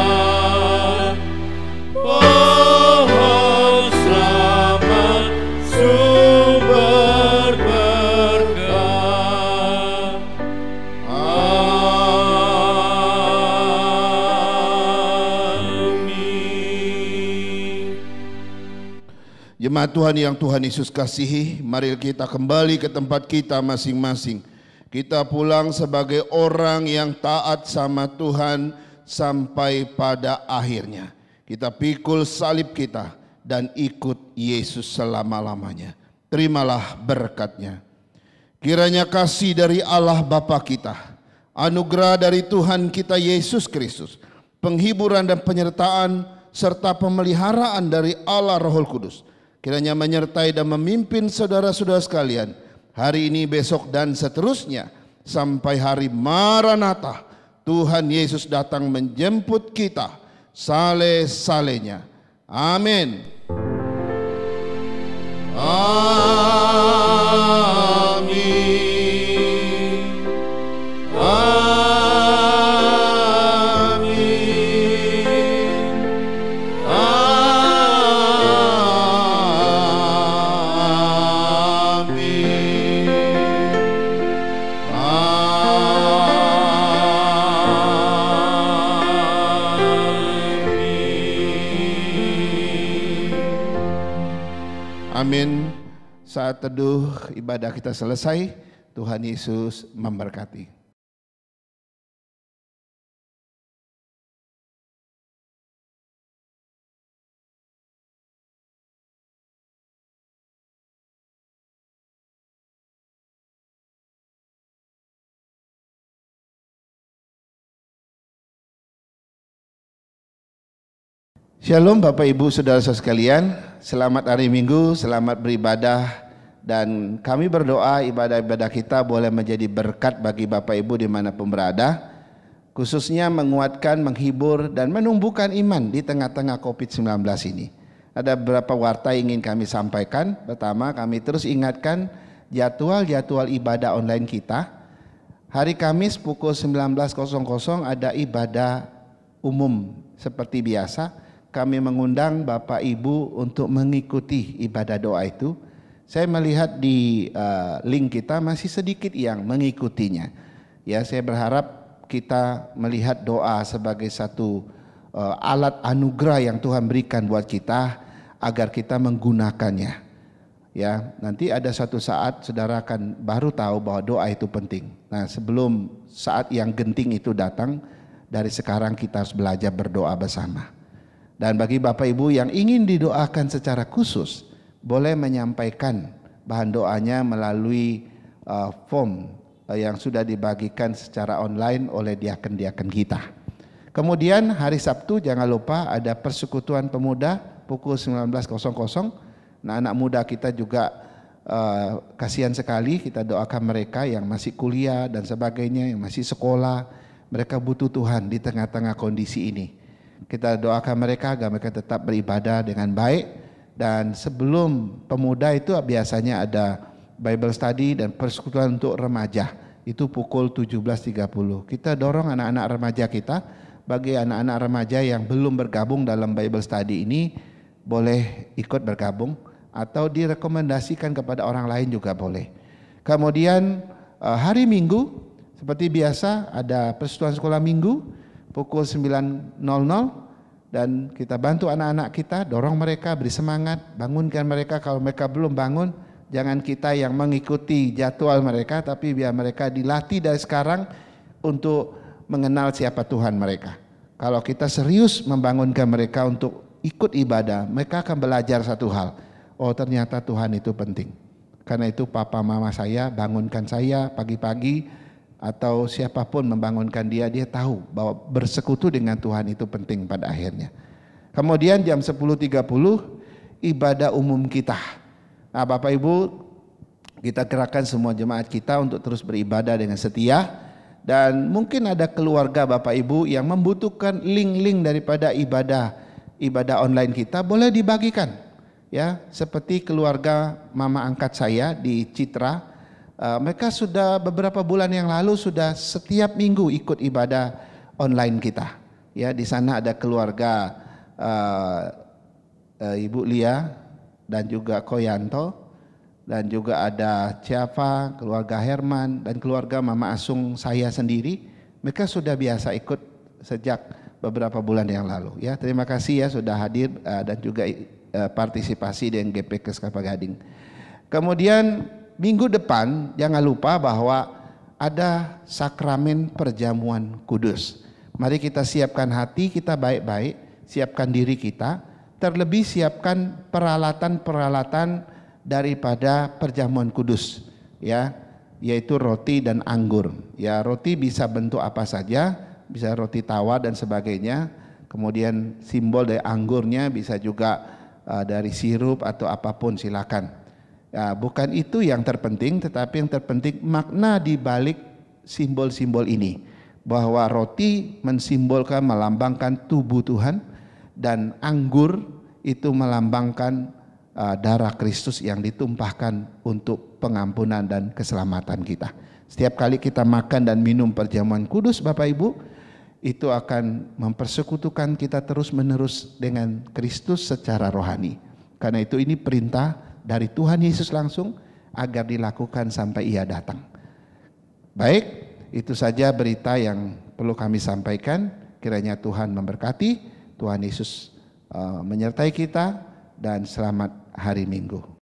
pohon selamat sumber berkah. Amin. Jemaat Tuhan yang Tuhan Yesus kasihi, mari kita kembali ke tempat kita masing-masing. Kita pulang sebagai orang yang taat sama Tuhan sampai pada akhirnya. Kita pikul salib kita dan ikut Yesus selama-lamanya. Terimalah berkat-Nya. Kiranya kasih dari Allah Bapa kita, anugerah dari Tuhan kita Yesus Kristus, penghiburan dan penyertaan serta pemeliharaan dari Allah Roh Kudus kiranya menyertai dan memimpin saudara-saudara sekalian hari ini, besok dan seterusnya sampai hari Maranatha Tuhan Yesus datang menjemput kita saleh-salehnya. Amin. Amin. Amin. Saat teduh ibadah kita selesai. Tuhan Yesus memberkati. Shalom Bapak Ibu Saudara-saudara sekalian, selamat hari Minggu, selamat beribadah, dan kami berdoa ibadah-ibadah kita boleh menjadi berkat bagi Bapak Ibu dimanapun berada, khususnya menguatkan, menghibur, dan menumbuhkan iman di tengah-tengah COVID-19 ini. Ada beberapa warta yang ingin kami sampaikan. Pertama, kami terus ingatkan jadwal-jadwal ibadah online kita. Hari Kamis pukul 19.00 ada ibadah umum seperti biasa. Kami mengundang Bapak Ibu untuk mengikuti ibadah doa itu. Saya melihat di link kita masih sedikit yang mengikutinya. Ya, saya berharap kita melihat doa sebagai satu alat anugerah yang Tuhan berikan buat kita agar kita menggunakannya. Ya, nanti ada suatu saat saudara akan baru tahu bahwa doa itu penting. Nah, sebelum saat yang genting itu datang, dari sekarang kita harus belajar berdoa bersama. Dan bagi Bapak Ibu yang ingin didoakan secara khusus, boleh menyampaikan bahan doanya melalui form yang sudah dibagikan secara online oleh diaken-diaken kita. Kemudian hari Sabtu jangan lupa ada persekutuan pemuda pukul 19.00. Nah, anak muda kita juga kasihan sekali, kita doakan mereka yang masih kuliah dan sebagainya, yang masih sekolah. Mereka butuh Tuhan di tengah-tengah kondisi ini. Kita doakan mereka agar mereka tetap beribadah dengan baik. Dan sebelum pemuda itu biasanya ada Bible study dan persekutuan untuk remaja. Itu pukul 17.30. Kita dorong anak-anak remaja kita. Bagi anak-anak remaja yang belum bergabung dalam Bible study ini, boleh ikut bergabung. Atau direkomendasikan kepada orang lain juga boleh. Kemudian hari Minggu seperti biasa ada persekutuan sekolah minggu pukul 9.00 dan kita bantu anak-anak kita, dorong mereka, beri semangat, bangunkan mereka. Kalau mereka belum bangun, jangan kita yang mengikuti jadwal mereka, tapi biar mereka dilatih dari sekarang untuk mengenal siapa Tuhan mereka. Kalau kita serius membangunkan mereka untuk ikut ibadah, mereka akan belajar satu hal. Oh, ternyata Tuhan itu penting. Karena itu papa mama saya bangunkan saya pagi-pagi, atau siapapun membangunkan dia tahu bahwa bersekutu dengan Tuhan itu penting pada akhirnya. Kemudian jam 10.30 ibadah umum kita. Nah, Bapak Ibu, kita gerakkan semua jemaat kita untuk terus beribadah dengan setia. Dan mungkin ada keluarga Bapak Ibu yang membutuhkan link-link daripada ibadah online kita, boleh dibagikan. Ya, seperti keluarga mama angkat saya di Citra. Mereka sudah beberapa bulan yang lalu sudah setiap minggu ikut ibadah online kita. Ya, di sana ada keluarga Ibu Lia dan juga Koyanto, dan juga ada Ciafa, keluarga Herman, dan keluarga Mama Asung saya sendiri. Mereka sudah biasa ikut sejak beberapa bulan yang lalu. Ya, terima kasih ya sudah hadir dan juga partisipasi dengan GPK Kelapa Gading. Kemudian minggu depan jangan lupa bahwa ada sakramen perjamuan kudus. Mari kita siapkan hati kita baik-baik, siapkan diri kita, terlebih siapkan peralatan-peralatan daripada perjamuan kudus. Ya, yaitu roti dan anggur. Ya, roti bisa bentuk apa saja, bisa roti tawar dan sebagainya. Kemudian simbol dari anggurnya bisa juga dari sirup atau apapun, silakan. Ya, bukan itu yang terpenting, tetapi yang terpenting makna di balik simbol-simbol ini. Bahwa roti mensimbolkan, melambangkan tubuh Tuhan, dan anggur itu melambangkan darah Kristus yang ditumpahkan untuk pengampunan dan keselamatan kita. Setiap kali kita makan dan minum perjamuan kudus, Bapak Ibu, itu akan mempersekutukan kita terus-menerus dengan Kristus secara rohani. Karena itu ini perintah dari Tuhan Yesus langsung agar dilakukan sampai Ia datang. Baik, itu saja berita yang perlu kami sampaikan. Kiranya Tuhan memberkati, Tuhan Yesus menyertai kita, dan selamat hari Minggu.